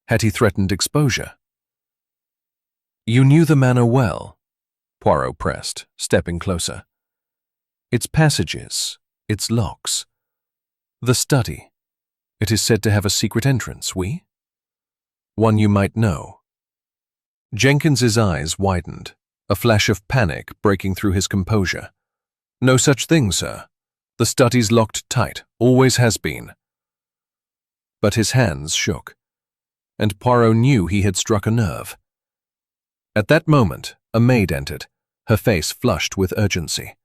Had he threatened exposure? You knew the manor well, Poirot pressed, stepping closer. Its passages, its locks. The study. It is said to have a secret entrance, oui? One you might know. Jenkins's eyes widened, a flash of panic breaking through his composure. No such thing, sir. The study's locked tight, always has been. But his hands shook, and Poirot knew he had struck a nerve. At that moment, a maid entered, her face flushed with urgency.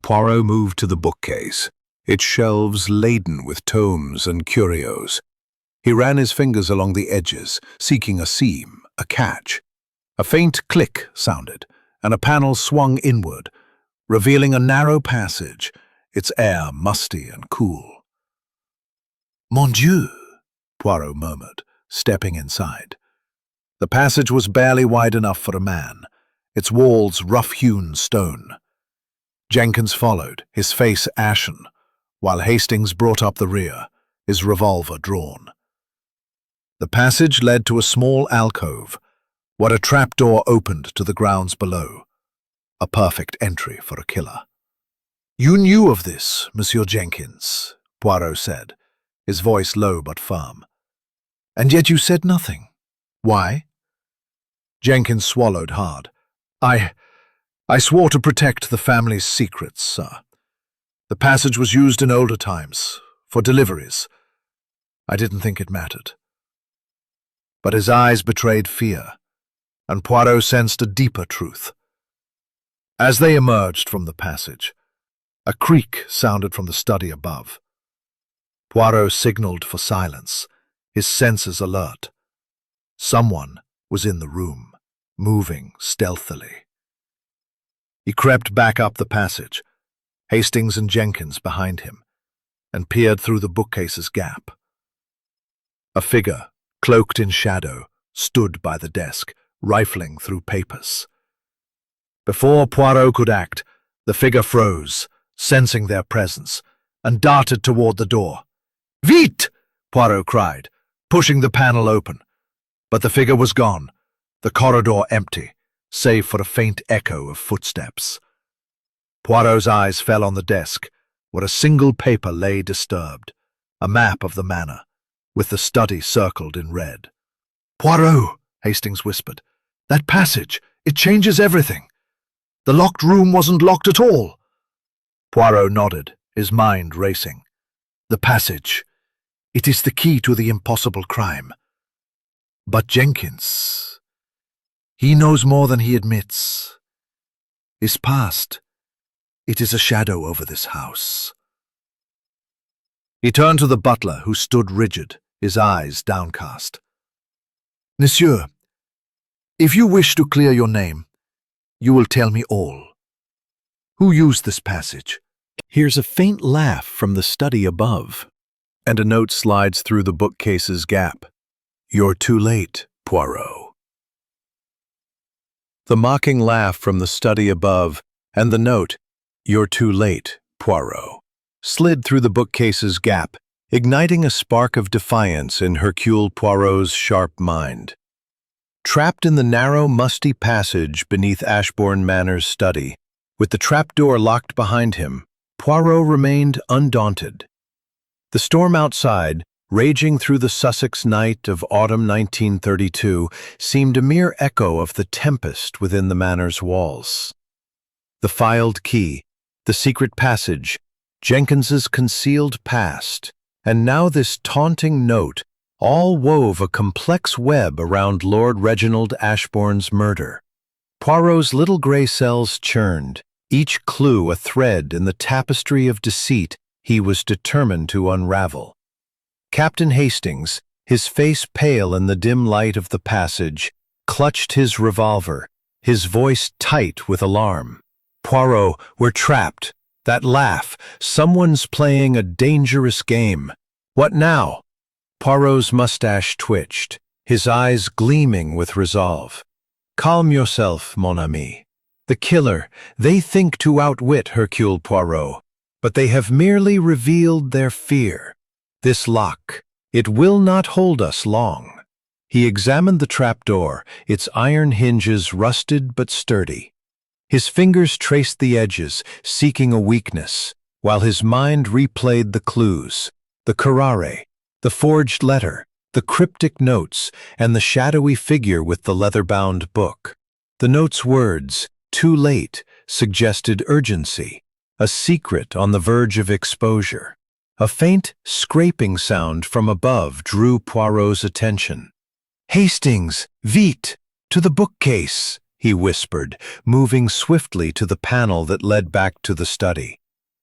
Poirot moved to the bookcase, its shelves laden with tomes and curios. He ran his fingers along the edges, seeking a seam, a catch. A faint click sounded, and a panel swung inward, revealing a narrow passage, its air musty and cool. "Mon Dieu," Poirot murmured, stepping inside. The passage was barely wide enough for a man, its walls rough-hewn stone. Jenkins followed, his face ashen, while Hastings brought up the rear, his revolver drawn. The passage led to a small alcove, where a trapdoor opened to the grounds below. A perfect entry for a killer. "You knew of this, Monsieur Jenkins," Poirot said, his voice low but firm. "And yet you said nothing. Why?" Jenkins swallowed hard. I swore to protect the family's secrets, sir. The passage was used in older times, for deliveries. I didn't think it mattered." But his eyes betrayed fear, and Poirot sensed a deeper truth. As they emerged from the passage, a creak sounded from the study above. Poirot signaled for silence, his senses alert. Someone was in the room, moving stealthily. He crept back up the passage, Hastings and Jenkins behind him, and peered through the bookcase's gap. A figure, cloaked in shadow, stood by the desk, rifling through papers. Before Poirot could act, the figure froze, sensing their presence, and darted toward the door. "Vite!" Poirot cried, pushing the panel open. But the figure was gone, the corridor empty, save for a faint echo of footsteps. Poirot's eyes fell on the desk, where a single paper lay disturbed, a map of the manor, with the study circled in red. "Poirot," Hastings whispered, "that passage, it changes everything. The locked room wasn't locked at all." Poirot nodded, his mind racing. "The passage, it is the key to the impossible crime. But Jenkins, he knows more than he admits. His past, it is a shadow over this house." He turned to the butler, who stood rigid, his eyes downcast. "Monsieur, if you wish to clear your name, you will tell me all. Who used this passage?" Hears a faint laugh from the study above, and a note slides through the bookcase's gap. "You're too late, Poirot." The mocking laugh from the study above, and the note, "You're too late, Poirot," slid through the bookcase's gap, igniting a spark of defiance in Hercule Poirot's sharp mind. Trapped in the narrow, musty passage beneath Ashbourne Manor's study, with the trapdoor locked behind him, Poirot remained undaunted. The storm outside, raging through the Sussex night of autumn 1932, seemed a mere echo of the tempest within the manor's walls. The filed key, the secret passage, Jenkins's concealed past, and now this taunting note, all wove a complex web around Lord Reginald Ashbourne's murder. Poirot's little grey cells churned, each clue a thread in the tapestry of deceit he was determined to unravel. Captain Hastings, his face pale in the dim light of the passage, clutched his revolver, his voice tight with alarm. "Poirot, we're trapped. That laugh, someone's playing a dangerous game. What now?" Poirot's mustache twitched, his eyes gleaming with resolve. "Calm yourself, mon ami. The killer, they think to outwit Hercule Poirot, but they have merely revealed their fear. This lock, it will not hold us long." He examined the trapdoor, its iron hinges rusted but sturdy. His fingers traced the edges, seeking a weakness, while his mind replayed the clues, the curare, the forged letter, the cryptic notes, and the shadowy figure with the leather-bound book. The note's words, "Too late," suggested urgency, a secret on the verge of exposure. A faint, scraping sound from above drew Poirot's attention. "Hastings, vite, to the bookcase," he whispered, moving swiftly to the panel that led back to the study.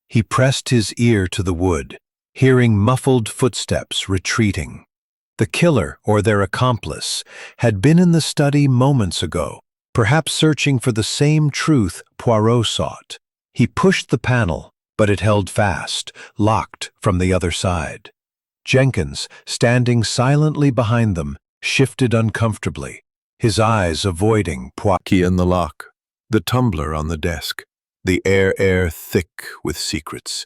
He pressed his ear to the wood, hearing muffled footsteps retreating. The killer, or their accomplice, had been in the study moments ago, perhaps searching for the same truth Poirot sought. He pushed the panel, but it held fast, locked from the other side. Jenkins, standing silently behind them, shifted uncomfortably, his eyes avoiding Poirot. Key in the lock, the tumbler on the desk, the air thick with secrets.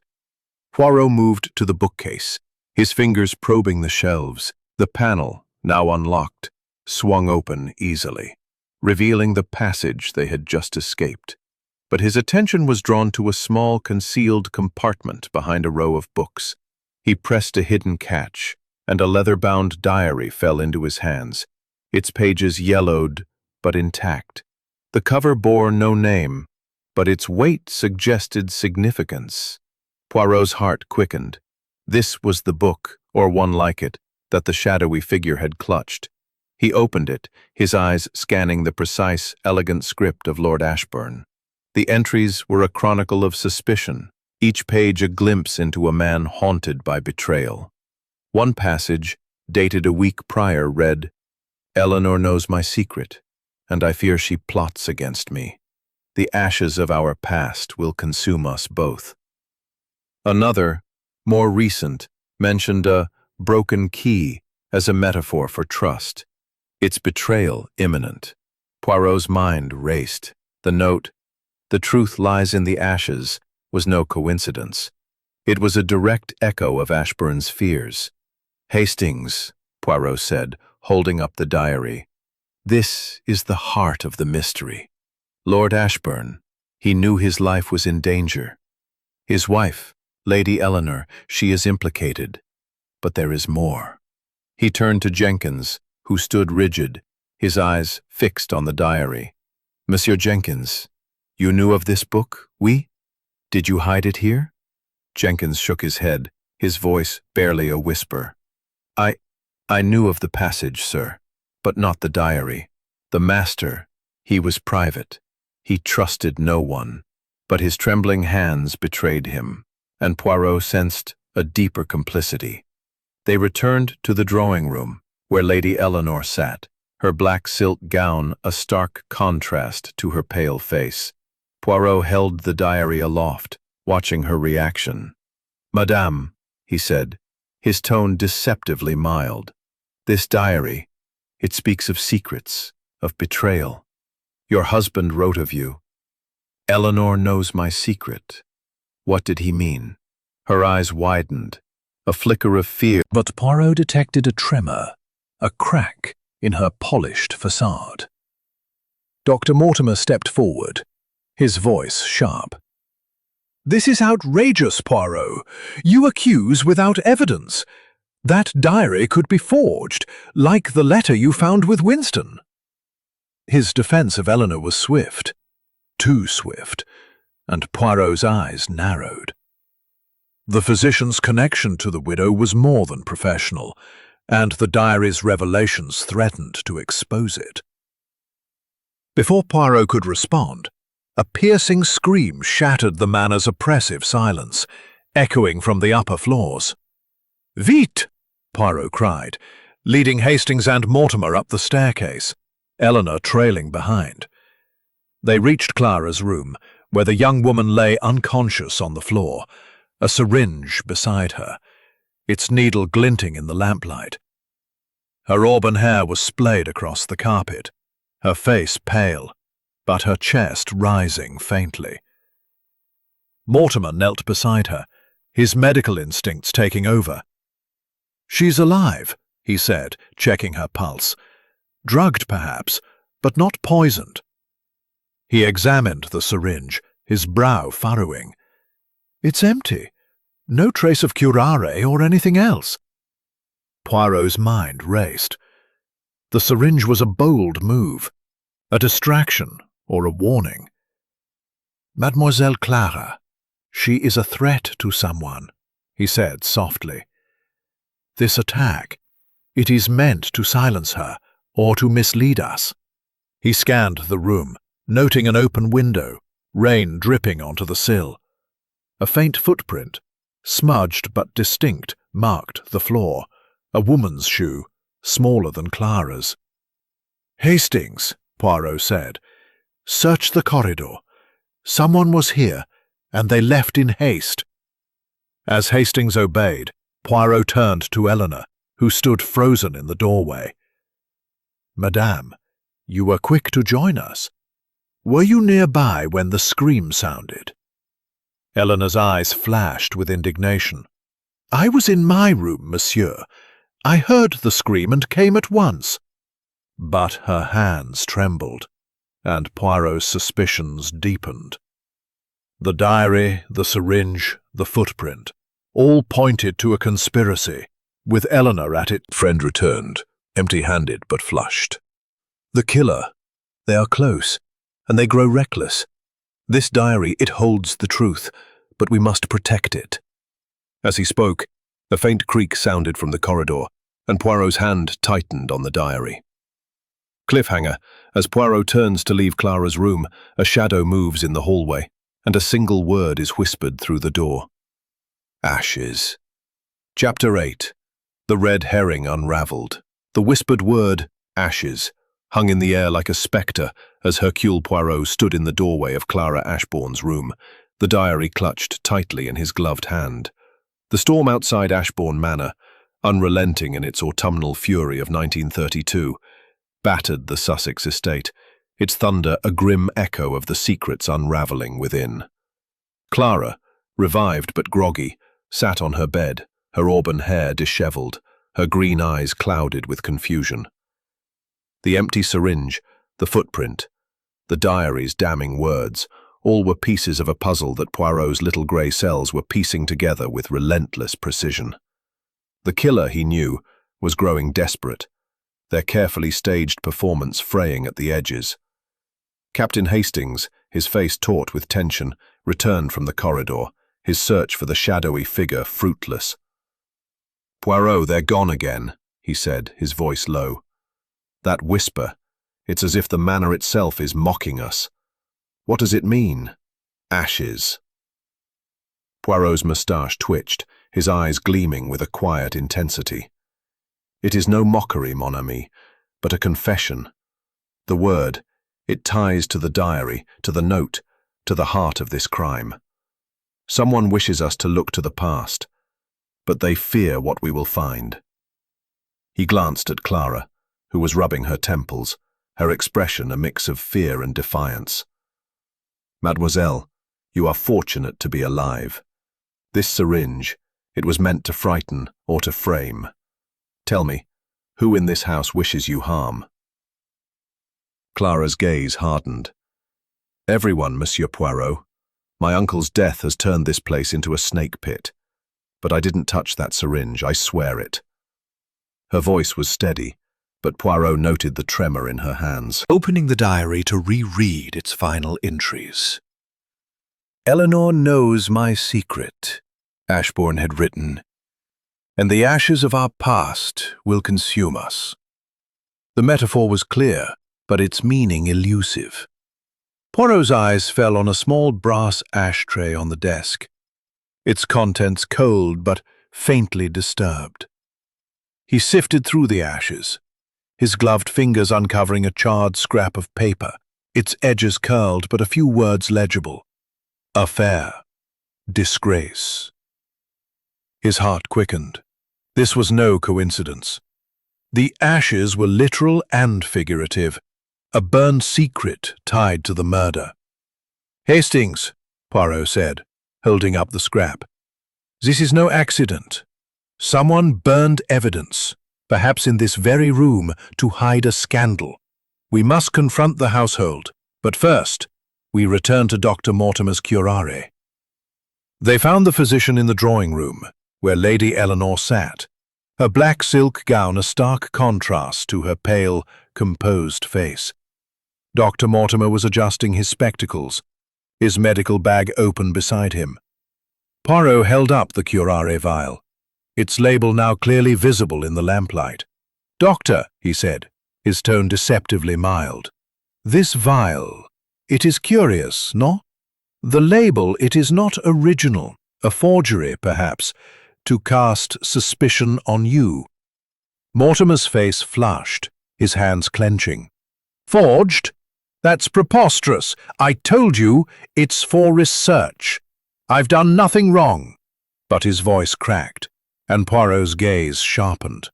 Poirot moved to the bookcase, his fingers probing the shelves. The panel, now unlocked, swung open easily, revealing the passage they had just escaped. But his attention was drawn to a small, concealed compartment behind a row of books. He pressed a hidden catch, and a leather-bound diary fell into his hands, its pages yellowed but intact. The cover bore no name, but its weight suggested significance. Poirot's heart quickened. This was the book, or one like it, that the shadowy figure had clutched. He opened it, his eyes scanning the precise, elegant script of Lord Ashburn. The entries were a chronicle of suspicion, each page a glimpse into a man haunted by betrayal. One passage, dated a week prior, read, "Eleanor knows my secret, and I fear she plots against me. The ashes of our past will consume us both." Another, more recent, mentioned a broken key as a metaphor for trust, its betrayal imminent. Poirot's mind raced. The note, "The truth lies in the ashes," was no coincidence. It was a direct echo of Ashburn's fears. "Hastings," Poirot said, holding up the diary, "this is the heart of the mystery. Lord Ashburn, he knew his life was in danger. His wife, Lady Eleanor, she is implicated. But there is more." He turned to Jenkins, who stood rigid, his eyes fixed on the diary. "Monsieur Jenkins, you knew of this book, oui? Did you hide it here?" Jenkins shook his head, his voice barely a whisper. I knew of the passage, sir, but not the diary. The master, he was private. He trusted no one, but his trembling hands betrayed him, and Poirot sensed a deeper complicity. They returned to the drawing room, where Lady Eleanor sat, her black silk gown a stark contrast to her pale face. Poirot held the diary aloft, watching her reaction. "Madame," he said, his tone deceptively mild, "this diary, it speaks of secrets, of betrayal. Your husband wrote of you. Eleanor knows my secret." What did he mean? Her eyes widened, a flicker of fear. But Poirot detected a tremor, a crack in her polished facade. Dr. Mortimer stepped forward, his voice sharp. "This is outrageous, Poirot. You accuse without evidence. That diary could be forged, like the letter you found with Winston." His defense of Eleanor was swift, too swift, and Poirot's eyes narrowed. The physician's connection to the widow was more than professional, and the diary's revelations threatened to expose it. Before Poirot could respond, A piercing scream shattered the manor's oppressive silence, echoing from the upper floors. "Vite!" Poirot cried, leading Hastings and Mortimer up the staircase, Eleanor trailing behind. They reached Clara's room, where the young woman lay unconscious on the floor, a syringe beside her, its needle glinting in the lamplight. Her auburn hair was splayed across the carpet, her face pale, but her chest rising faintly. Mortimer knelt beside her, his medical instincts taking over. "She's alive," he said, checking her pulse. "Drugged, perhaps, but not poisoned." He examined the syringe, his brow furrowing. "It's empty. No trace of curare or anything else." Poirot's mind raced. The syringe was a bold move, a distraction or a warning. "Mademoiselle Clara, she is a threat to someone," he said softly. "This attack, it is meant to silence her or to mislead us." He scanned the room, noting an open window, rain dripping onto the sill. A faint footprint, smudged but distinct, marked the floor, a woman's shoe, smaller than Clara's. "Hastings," Poirot said, "search the corridor. Someone was here, and they left in haste." As Hastings obeyed, Poirot turned to Eleanor, who stood frozen in the doorway. "Madame, you were quick to join us. Were you nearby when the scream sounded?" Eleanor's eyes flashed with indignation. "I was in my room, monsieur. I heard the scream and came at once." But her hands trembled, and Poirot's suspicions deepened. The diary, the syringe, the footprint, all pointed to a conspiracy, with Eleanor at it. Friend returned, empty-handed but flushed. "The killer. They are close, and they grow reckless. This diary, it holds the truth, but we must protect it." As he spoke, a faint creak sounded from the corridor, and Poirot's hand tightened on the diary. Cliffhanger, as Poirot turns to leave Clara's room, a shadow moves in the hallway, and a single word is whispered through the door. Ashes. Chapter 8. The red herring unraveled. The whispered word, ashes, hung in the air like a spectre as Hercule Poirot stood in the doorway of Clara Ashbourne's room, the diary clutched tightly in his gloved hand. The storm outside Ashbourne Manor, unrelenting in its autumnal fury of 1932, battered the Sussex estate, its thunder a grim echo of the secrets unravelling within. Clara, revived but groggy, sat on her bed, her auburn hair dishevelled, her green eyes clouded with confusion. The empty syringe, the footprint, the diary's damning words, all were pieces of a puzzle that Poirot's little grey cells were piecing together with relentless precision. The killer, he knew, was growing desperate, their carefully staged performance fraying at the edges. Captain Hastings, his face taut with tension, returned from the corridor, his search for the shadowy figure fruitless. "Poirot, they're gone again," he said, his voice low. "That whisper, it's as if the manor itself is mocking us. What does it mean? Ashes." Poirot's moustache twitched, his eyes gleaming with a quiet intensity. "It is no mockery, mon ami, but a confession. The word, it ties to the diary, to the note, to the heart of this crime. Someone wishes us to look to the past, but they fear what we will find." He glanced at Clara, who was rubbing her temples, her expression a mix of fear and defiance. "Mademoiselle, you are fortunate to be alive. This syringe, it was meant to frighten or to frame. Tell me, who in this house wishes you harm?" Clara's gaze hardened. "Everyone, Monsieur Poirot. My uncle's death has turned this place into a snake pit. But I didn't touch that syringe, I swear it." Her voice was steady, but Poirot noted the tremor in her hands. Opening the diary to reread its final entries. "Eleanor knows my secret," Ashbourne had written, "and the ashes of our past will consume us." The metaphor was clear, but its meaning elusive. Poirot's eyes fell on a small brass ashtray on the desk, its contents cold but faintly disturbed. He sifted through the ashes, his gloved fingers uncovering a charred scrap of paper, its edges curled but a few words legible. Affair. Disgrace. His heart quickened. This was no coincidence. The ashes were literal and figurative, a burned secret tied to the murder. "Hastings," Poirot said, holding up the scrap. "This is no accident. Someone burned evidence, perhaps in this very room, to hide a scandal. We must confront the household, but first, we return to Dr. Mortimer's curare." They found the physician in the drawing room, where Lady Eleanor sat, her black silk gown a stark contrast to her pale, composed face. Dr. Mortimer was adjusting his spectacles, his medical bag open beside him. Poirot held up the curare vial, its label now clearly visible in the lamplight. "Doctor," he said, his tone deceptively mild, "this vial, it is curious, no? The label, it is not original, a forgery, perhaps, to cast suspicion on you." Mortimer's face flushed, his hands clenching. "Forged? That's preposterous. I told you it's for research. I've done nothing wrong." But his voice cracked, and Poirot's gaze sharpened.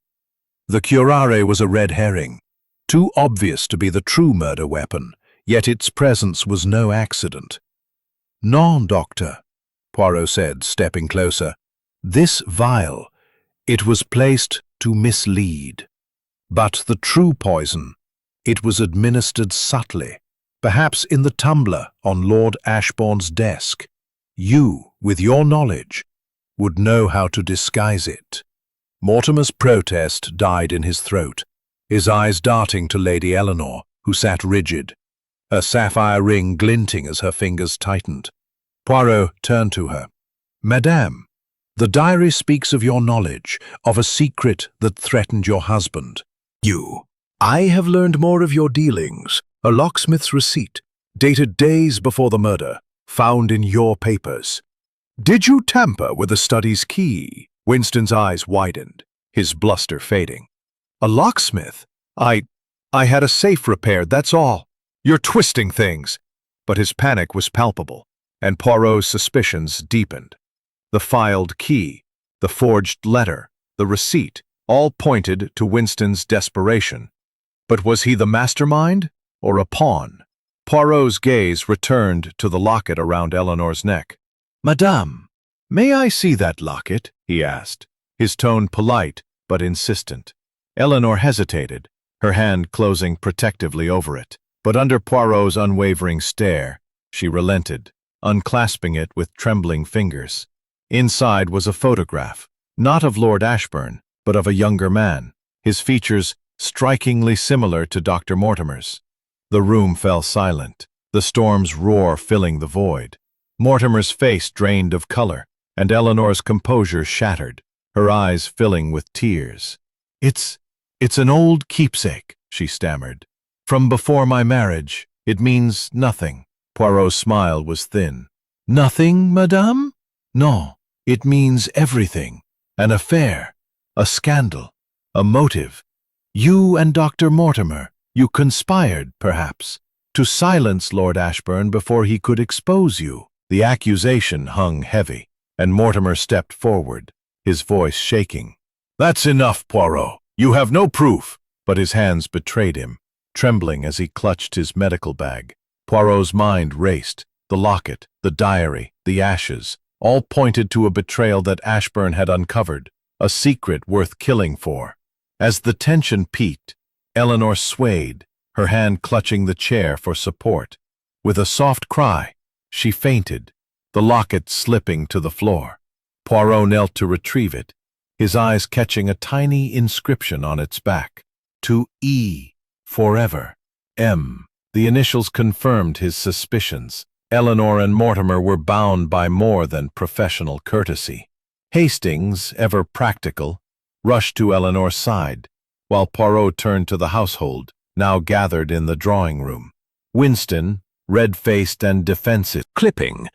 The curare was a red herring, too obvious to be the true murder weapon, yet its presence was no accident. "Non, doctor," Poirot said, stepping closer. "This vial, it was placed to mislead. But the true poison, it was administered subtly, perhaps in the tumbler on Lord Ashbourne's desk. You, with your knowledge, would know how to disguise it." Mortimer's protest died in his throat, his eyes darting to Lady Eleanor, who sat rigid, her sapphire ring glinting as her fingers tightened. Poirot turned to her. "Madame, the diary speaks of your knowledge, of a secret that threatened your husband. I have learned more of your dealings, a locksmith's receipt, dated days before the murder, found in your papers. Did you tamper with the study's key?" Winston's eyes widened, his bluster fading. "A locksmith? I had a safe repaired, that's all. You're twisting things." But his panic was palpable, and Poirot's suspicions deepened. The filed key, the forged letter, the receipt, all pointed to Winston's desperation. But was he the mastermind, or a pawn? Poirot's gaze returned to the locket around Eleanor's neck. "Madame, may I see that locket?" he asked, his tone polite but insistent. Eleanor hesitated, her hand closing protectively over it. But under Poirot's unwavering stare, she relented, unclasping it with trembling fingers. Inside was a photograph, not of Lord Ashbourne, but of a younger man, his features strikingly similar to Dr. Mortimer's. The room fell silent, the storm's roar filling the void. Mortimer's face drained of color, and Eleanor's composure shattered, her eyes filling with tears. It's an old keepsake," she stammered. "From before my marriage. It means nothing." Poirot's smile was thin. "Nothing, madame? No, it means everything. An affair, a scandal, a motive. You and Dr. Mortimer, you conspired, perhaps, to silence Lord Ashbourne before he could expose you." The accusation hung heavy, and Mortimer stepped forward, his voice shaking. "That's enough, Poirot. You have no proof." But his hands betrayed him, trembling as he clutched his medical bag. Poirot's mind raced. The locket, the diary, the ashes, all pointed to a betrayal that Ashbourne had uncovered, a secret worth killing for. As the tension peaked, Eleanor swayed, her hand clutching the chair for support. With a soft cry, she fainted, the locket slipping to the floor. Poirot knelt to retrieve it, his eyes catching a tiny inscription on its back. "To E, forever. M." The initials confirmed his suspicions. Eleanor and Mortimer were bound by more than professional courtesy. Hastings, ever practical, rushed to Eleanor's side, while Poirot turned to the household, now gathered in the drawing room. Winston, red-faced and defensive. Clipping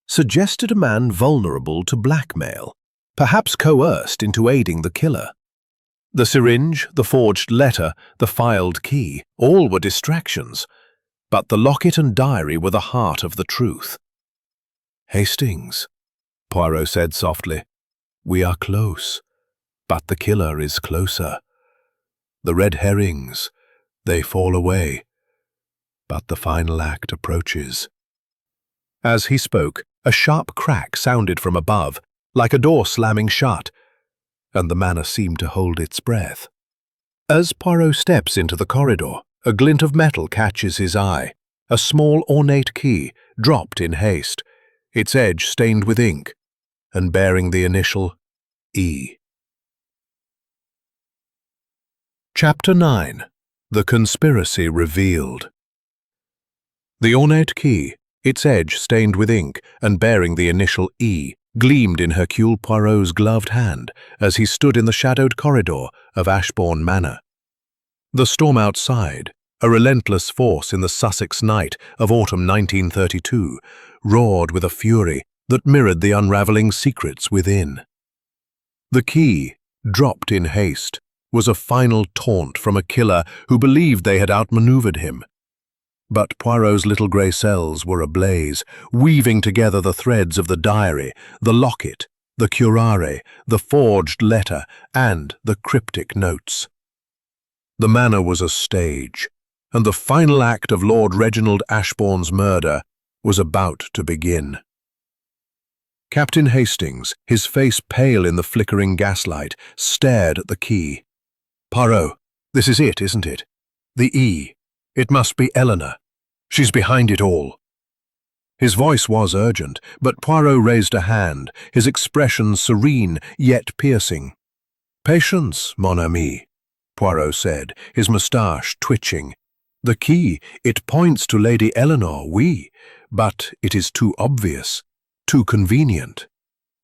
suggested a man vulnerable to blackmail, perhaps coerced into aiding the killer. The syringe, the forged letter, the filed key, all were distractions, but the locket and diary were the heart of the truth. "Hastings," Poirot said softly, "we are close, but the killer is closer. The red herrings, they fall away, but the final act approaches." As he spoke, a sharp crack sounded from above, like a door slamming shut, and the manor seemed to hold its breath. As Poirot steps into the corridor, a glint of metal catches his eye, a small ornate key, dropped in haste, its edge stained with ink, and bearing the initial E. Chapter 9. The Conspiracy Revealed. The ornate key, its edge stained with ink and bearing the initial E, gleamed in Hercule Poirot's gloved hand as he stood in the shadowed corridor of Ashbourne Manor. The storm outside, a relentless force in the Sussex night of autumn 1932, roared with a fury that mirrored the unraveling secrets within. The key, dropped in haste, was a final taunt from a killer who believed they had outmaneuvered him. But Poirot's little grey cells were ablaze, weaving together the threads of the diary, the locket, the curare, the forged letter, and the cryptic notes. The manor was a stage, and the final act of Lord Reginald Ashbourne's murder was about to begin. Captain Hastings, his face pale in the flickering gaslight, stared at the key. "Poirot, this is it, isn't it? The E. It must be Eleanor. She's behind it all." His voice was urgent, but Poirot raised a hand, his expression serene yet piercing. "Patience, mon ami," Poirot said, his moustache twitching. "The key, it points to Lady Eleanor, oui, but it is too obvious, too convenient.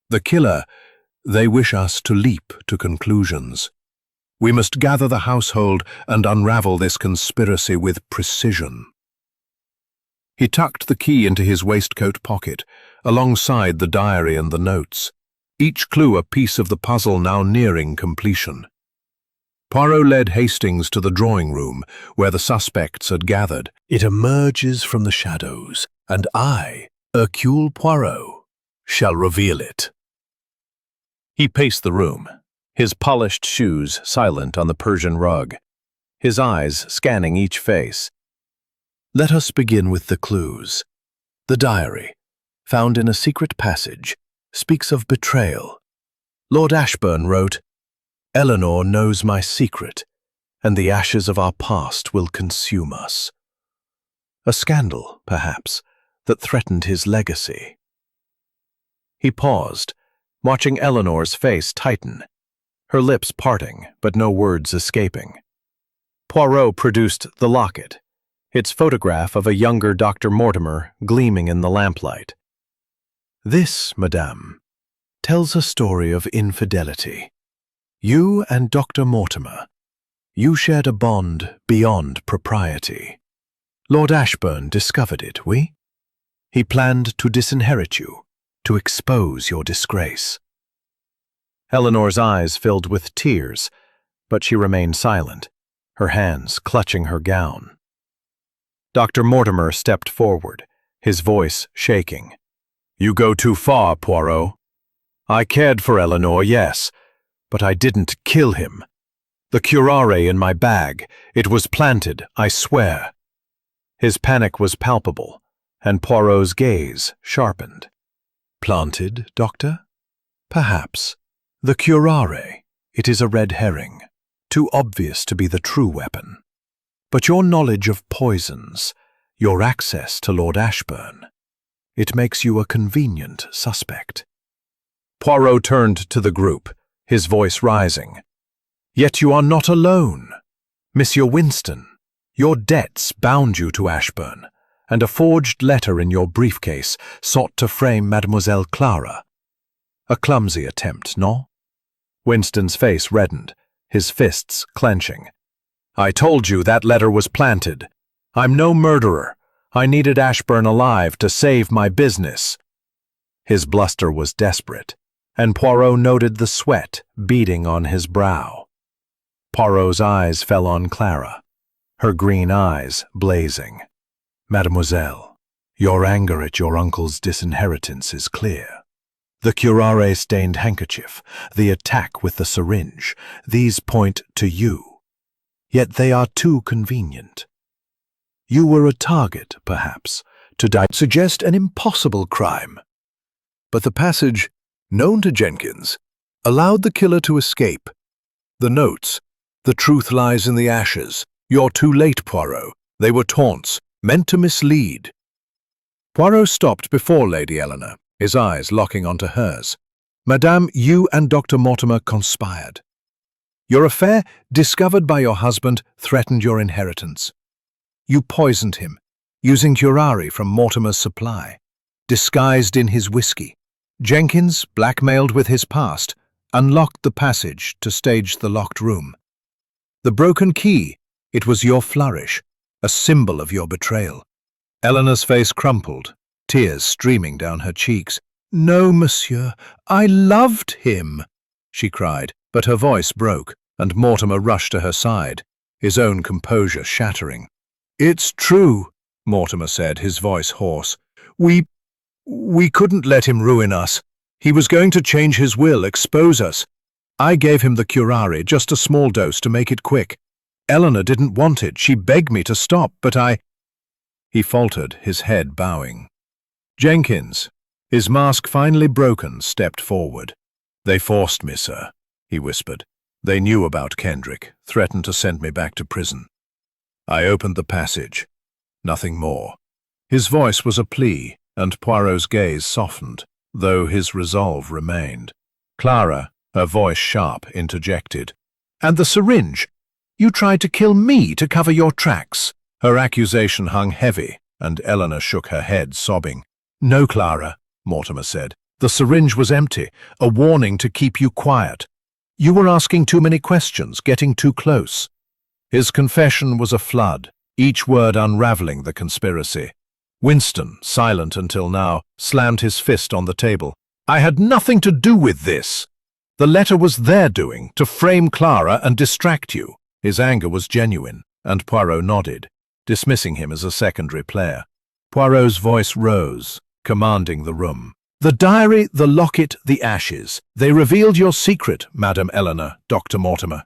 The killer, they wish us to leap to conclusions. We must gather the household and unravel this conspiracy with precision." He tucked the key into his waistcoat pocket, alongside the diary and the notes, each clue a piece of the puzzle now nearing completion. Poirot led Hastings to the drawing room, where the suspects had gathered. "It emerges from the shadows, and I, Hercule Poirot, shall reveal it." He paced the room, his polished shoes silent on the Persian rug, his eyes scanning each face. "Let us begin with the clues. The diary, found in a secret passage, speaks of betrayal. Lord Ashbourne wrote, 'Eleanor knows my secret, and the ashes of our past will consume us.' A scandal, perhaps, that threatened his legacy." He paused, watching Eleanor's face tighten, her lips parting but no words escaping. Poirot produced the locket, its photograph of a younger Dr. Mortimer gleaming in the lamplight. "This, madame, tells a story of infidelity. You and Dr. Mortimer, you shared a bond beyond propriety. Lord Ashbourne discovered it, oui? He planned to disinherit you, to expose your disgrace." Eleanor's eyes filled with tears, but she remained silent, her hands clutching her gown. Dr. Mortimer stepped forward, his voice shaking. "You go too far, Poirot. I cared for Eleanor, yes, but I didn't kill him. The curare in my bag, it was planted, I swear." His panic was palpable, and Poirot's gaze sharpened. "Planted, doctor? Perhaps. The curare, it is a red herring, too obvious to be the true weapon. But your knowledge of poisons, your access to Lord Ashbourne, it makes you a convenient suspect." Poirot turned to the group, his voice rising. "Yet you are not alone. Monsieur Winston, your debts bound you to Ashbourne, and a forged letter in your briefcase sought to frame Mademoiselle Clara. A clumsy attempt, no?" Winston's face reddened, his fists clenching. "I told you that letter was planted. I'm no murderer. I needed Ashburn alive to save my business." His bluster was desperate, and Poirot noted the sweat beading on his brow. Poirot's eyes fell on Clara, her green eyes blazing. "Mademoiselle, your anger at your uncle's disinheritance is clear. The curare-stained handkerchief, the attack with the syringe, these point to you. Yet they are too convenient. You were a target, perhaps, to suggest an impossible crime. But the passage, known to Jenkins, allowed the killer to escape. The notes, the truth lies in the ashes. You're too late, Poirot. They were taunts, meant to mislead." Poirot stopped before Lady Eleanor, his eyes locking onto hers. "Madame, you and Dr. Mortimer conspired. Your affair, discovered by your husband, threatened your inheritance. You poisoned him, using curare from Mortimer's supply, disguised in his whiskey. Jenkins, blackmailed with his past, unlocked the passage to stage the locked room. The broken key, it was your flourish, a symbol of your betrayal." Eleanor's face crumpled, tears streaming down her cheeks. "No, monsieur, I loved him," she cried, but her voice broke, and Mortimer rushed to her side, his own composure shattering. "It's true," Mortimer said, his voice hoarse. We couldn't let him ruin us. He was going to change his will, expose us. I gave him the curare, just a small dose to make it quick. Eleanor didn't want it. She begged me to stop, but He faltered, his head bowing. Jenkins, his mask finally broken, stepped forward. "They forced me, sir," he whispered. "They knew about Kendrick, threatened to send me back to prison. I opened the passage. Nothing more." His voice was a plea, and Poirot's gaze softened, though his resolve remained. Clara, her voice sharp, interjected. "And the syringe? You tried to kill me to cover your tracks." Her accusation hung heavy, and Eleanor shook her head, sobbing. "No, Clara," Mortimer said. "The syringe was empty, a warning to keep you quiet. You were asking too many questions, getting too close." His confession was a flood, each word unraveling the conspiracy. Winston, silent until now, slammed his fist on the table. "I had nothing to do with this. The letter was their doing, to frame Clara and distract you." His anger was genuine, and Poirot nodded, dismissing him as a secondary player. Poirot's voice rose, commanding the room. "The diary, the locket, the ashes. They revealed your secret, Madame Eleanor, Dr. Mortimer.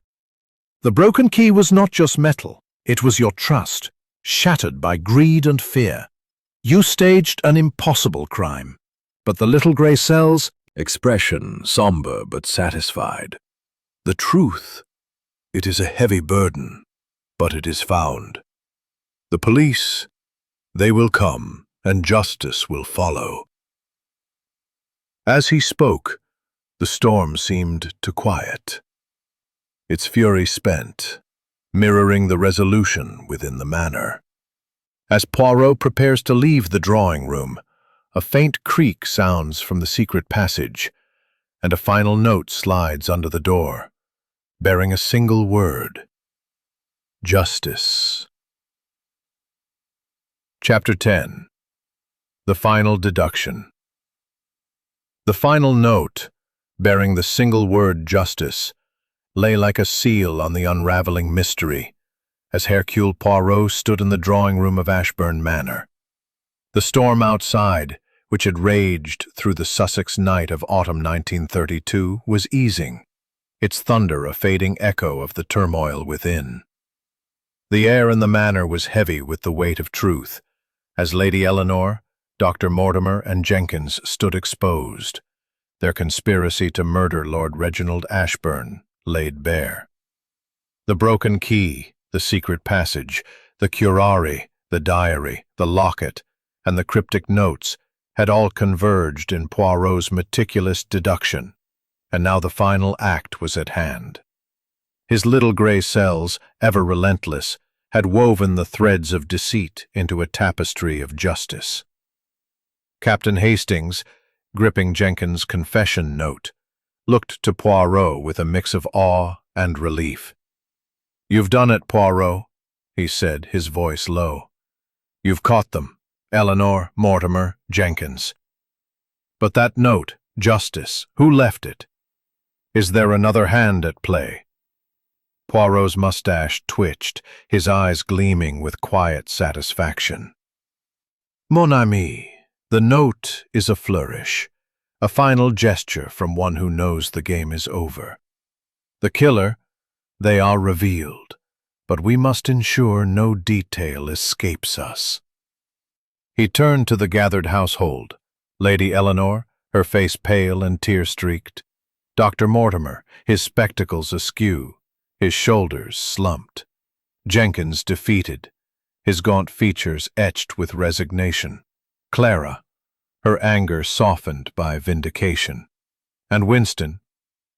The broken key was not just metal. It was your trust, shattered by greed and fear. You staged an impossible crime. But the little grey cells, expression somber but satisfied. The truth, it is a heavy burden, but it is found. The police, they will come, and justice will follow." As he spoke, the storm seemed to quiet, its fury spent, mirroring the resolution within the manor. As Poirot prepares to leave the drawing room, a faint creak sounds from the secret passage, and a final note slides under the door, bearing a single word: justice. Chapter 10. The Final Deduction. The final note, bearing the single word justice, lay like a seal on the unraveling mystery, as Hercule Poirot stood in the drawing room of Ashburn Manor. The storm outside, which had raged through the Sussex night of autumn 1932, was easing, its thunder a fading echo of the turmoil within. The air in the manor was heavy with the weight of truth, as Lady Eleanor, Dr. Mortimer, and Jenkins stood exposed, their conspiracy to murder Lord Reginald Ashburn laid bare. The broken key, the secret passage, the curare, the diary, the locket, and the cryptic notes had all converged in Poirot's meticulous deduction, and now the final act was at hand. His little grey cells, ever relentless, had woven the threads of deceit into a tapestry of justice. Captain Hastings, gripping Jenkins' confession note, looked to Poirot with a mix of awe and relief. "You've done it, Poirot," he said, his voice low. "You've caught them. Eleanor, Mortimer, Jenkins. But that note, Justice, who left it? Is there another hand at play? Poirot's mustache twitched, his eyes gleaming with quiet satisfaction. Mon ami, the note is a flourish, a final gesture from one who knows the game is over. The killer, they are revealed, but we must ensure no detail escapes us. He turned to the gathered household. Lady Eleanor, her face pale and tear-streaked. Dr. Mortimer, his spectacles askew, his shoulders slumped. Jenkins defeated, his gaunt features etched with resignation. Clara, her anger softened by vindication. And Winston,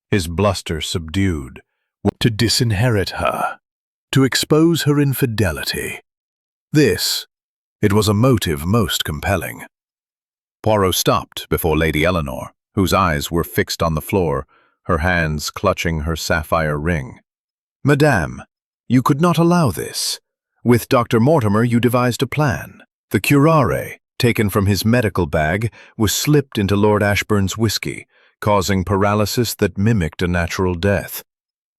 his bluster subdued, to disinherit her, to expose her infidelity. It was a motive most compelling. Poirot stopped before Lady Eleanor, whose eyes were fixed on the floor, her hands clutching her sapphire ring. Madame, you could not allow this. With Dr. Mortimer you devised a plan. The curare, taken from his medical bag, was slipped into Lord Ashburn's whiskey, causing paralysis that mimicked a natural death.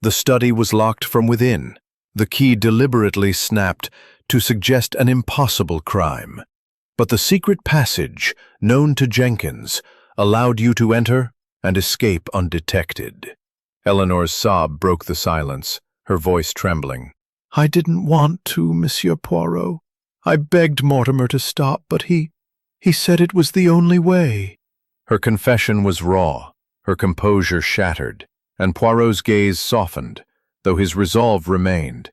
The study was locked from within, the key deliberately snapped to suggest an impossible crime. But the secret passage, known to Jenkins, allowed you to enter and escape undetected. Eleanor's sob broke the silence, her voice trembling. I didn't want to, Monsieur Poirot. I begged Mortimer to stop, but he said it was the only way. Her confession was raw, her composure shattered, and Poirot's gaze softened, though his resolve remained.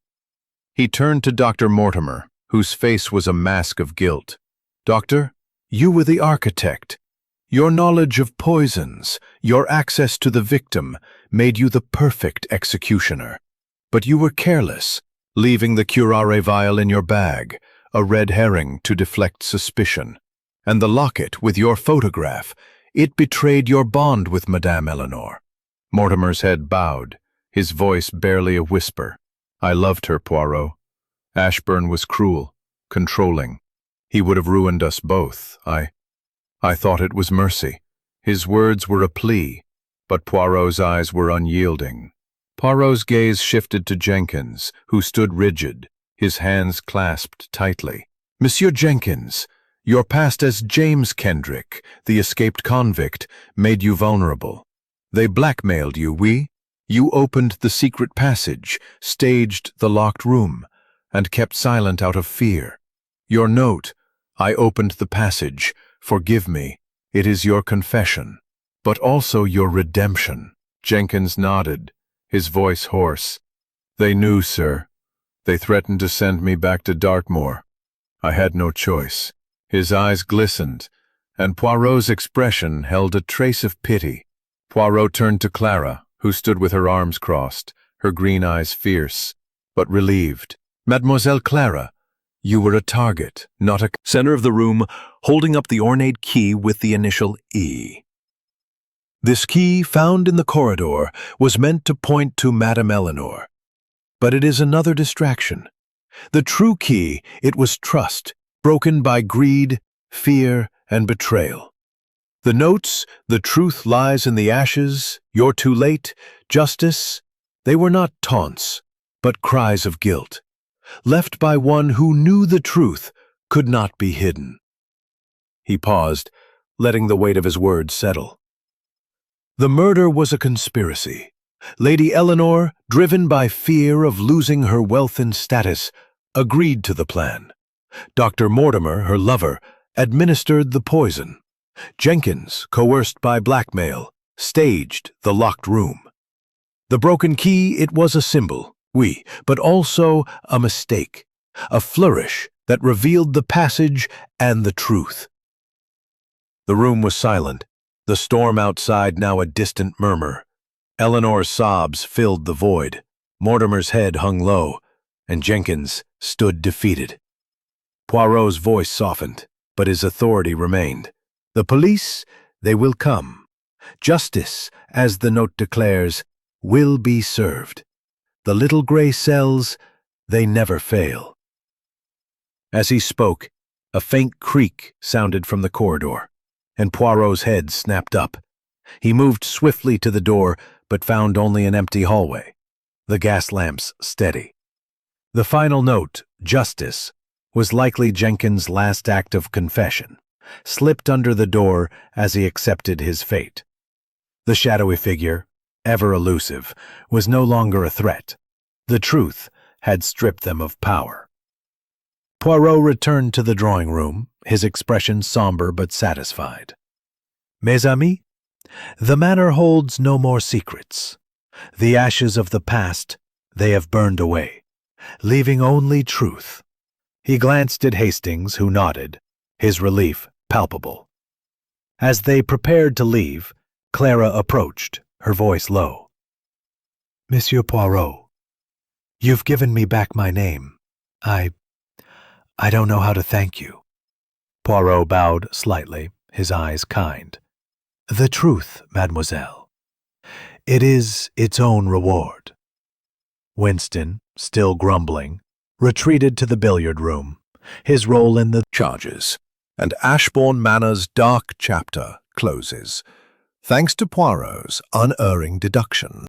He turned to Dr. Mortimer, whose face was a mask of guilt. Doctor, you were the architect. Your knowledge of poisons, your access to the victim, made you the perfect executioner. But you were careless, leaving the curare vial in your bag, a red herring to deflect suspicion. And the locket with your photograph, it betrayed your bond with Madame Eleanor. Mortimer's head bowed, his voice barely a whisper. I loved her, Poirot. Ashburn was cruel, controlling. He would have ruined us both. I thought it was mercy. His words were a plea, but Poirot's eyes were unyielding. Poirot's gaze shifted to Jenkins, who stood rigid, his hands clasped tightly. Monsieur Jenkins, your past as James Kendrick, the escaped convict, made you vulnerable. They blackmailed you, oui? You opened the secret passage, staged the locked room, and kept silent out of fear. Your note, I opened the passage, forgive me, it is your confession, but also your redemption. Jenkins nodded, his voice hoarse. They knew, sir. They threatened to send me back to Dartmoor. I had no choice. His eyes glistened, and Poirot's expression held a trace of pity. Poirot turned to Clara, who stood with her arms crossed, her green eyes fierce, but relieved. Mademoiselle Clara, you were a target, not a center of the room, holding up the ornate key with the initial E. This key, found in the corridor, was meant to point to Madame Eleanor. But it is another distraction. The true key, it was trust, broken by greed, fear, and betrayal. The notes, the truth lies in the ashes, you're too late, justice, they were not taunts, but cries of guilt, left by one who knew the truth could not be hidden. He paused, letting the weight of his words settle. The murder was a conspiracy. Lady Eleanor, driven by fear of losing her wealth and status, agreed to the plan. Dr. Mortimer, her lover, administered the poison. Jenkins, coerced by blackmail, staged the locked room. The broken key, it was a symbol, oui, but also a mistake, a flourish that revealed the passage and the truth. The room was silent, the storm outside now a distant murmur. Eleanor's sobs filled the void, Mortimer's head hung low, and Jenkins stood defeated. Poirot's voice softened, but his authority remained. The police, they will come. Justice, as the note declares, will be served. The little gray cells, they never fail. As he spoke, A faint creak sounded from the corridor, and Poirot's head snapped up. He moved swiftly to the door, but found only an empty hallway, the gas lamps steady. The final note, justice, was likely Jenkins' last act of confession, slipped under the door as he accepted his fate. The shadowy figure, ever elusive, was no longer a threat. The truth had stripped them of power. Poirot returned to the drawing room, his expression somber but satisfied. Mes amis, the manor holds no more secrets. The ashes of the past they have burned away, leaving only truth. He glanced at Hastings, who nodded, his relief palpable. As they prepared to leave, Clara approached, her voice low. Monsieur Poirot, you've given me back my name. I don't know how to thank you. Poirot bowed slightly, his eyes kind. The truth, mademoiselle. It is its own reward. Winston, still grumbling, retreated to the billiard room, his role in the charges, and Ashbourne Manor's dark chapter closes, thanks to Poirot's unerring deduction.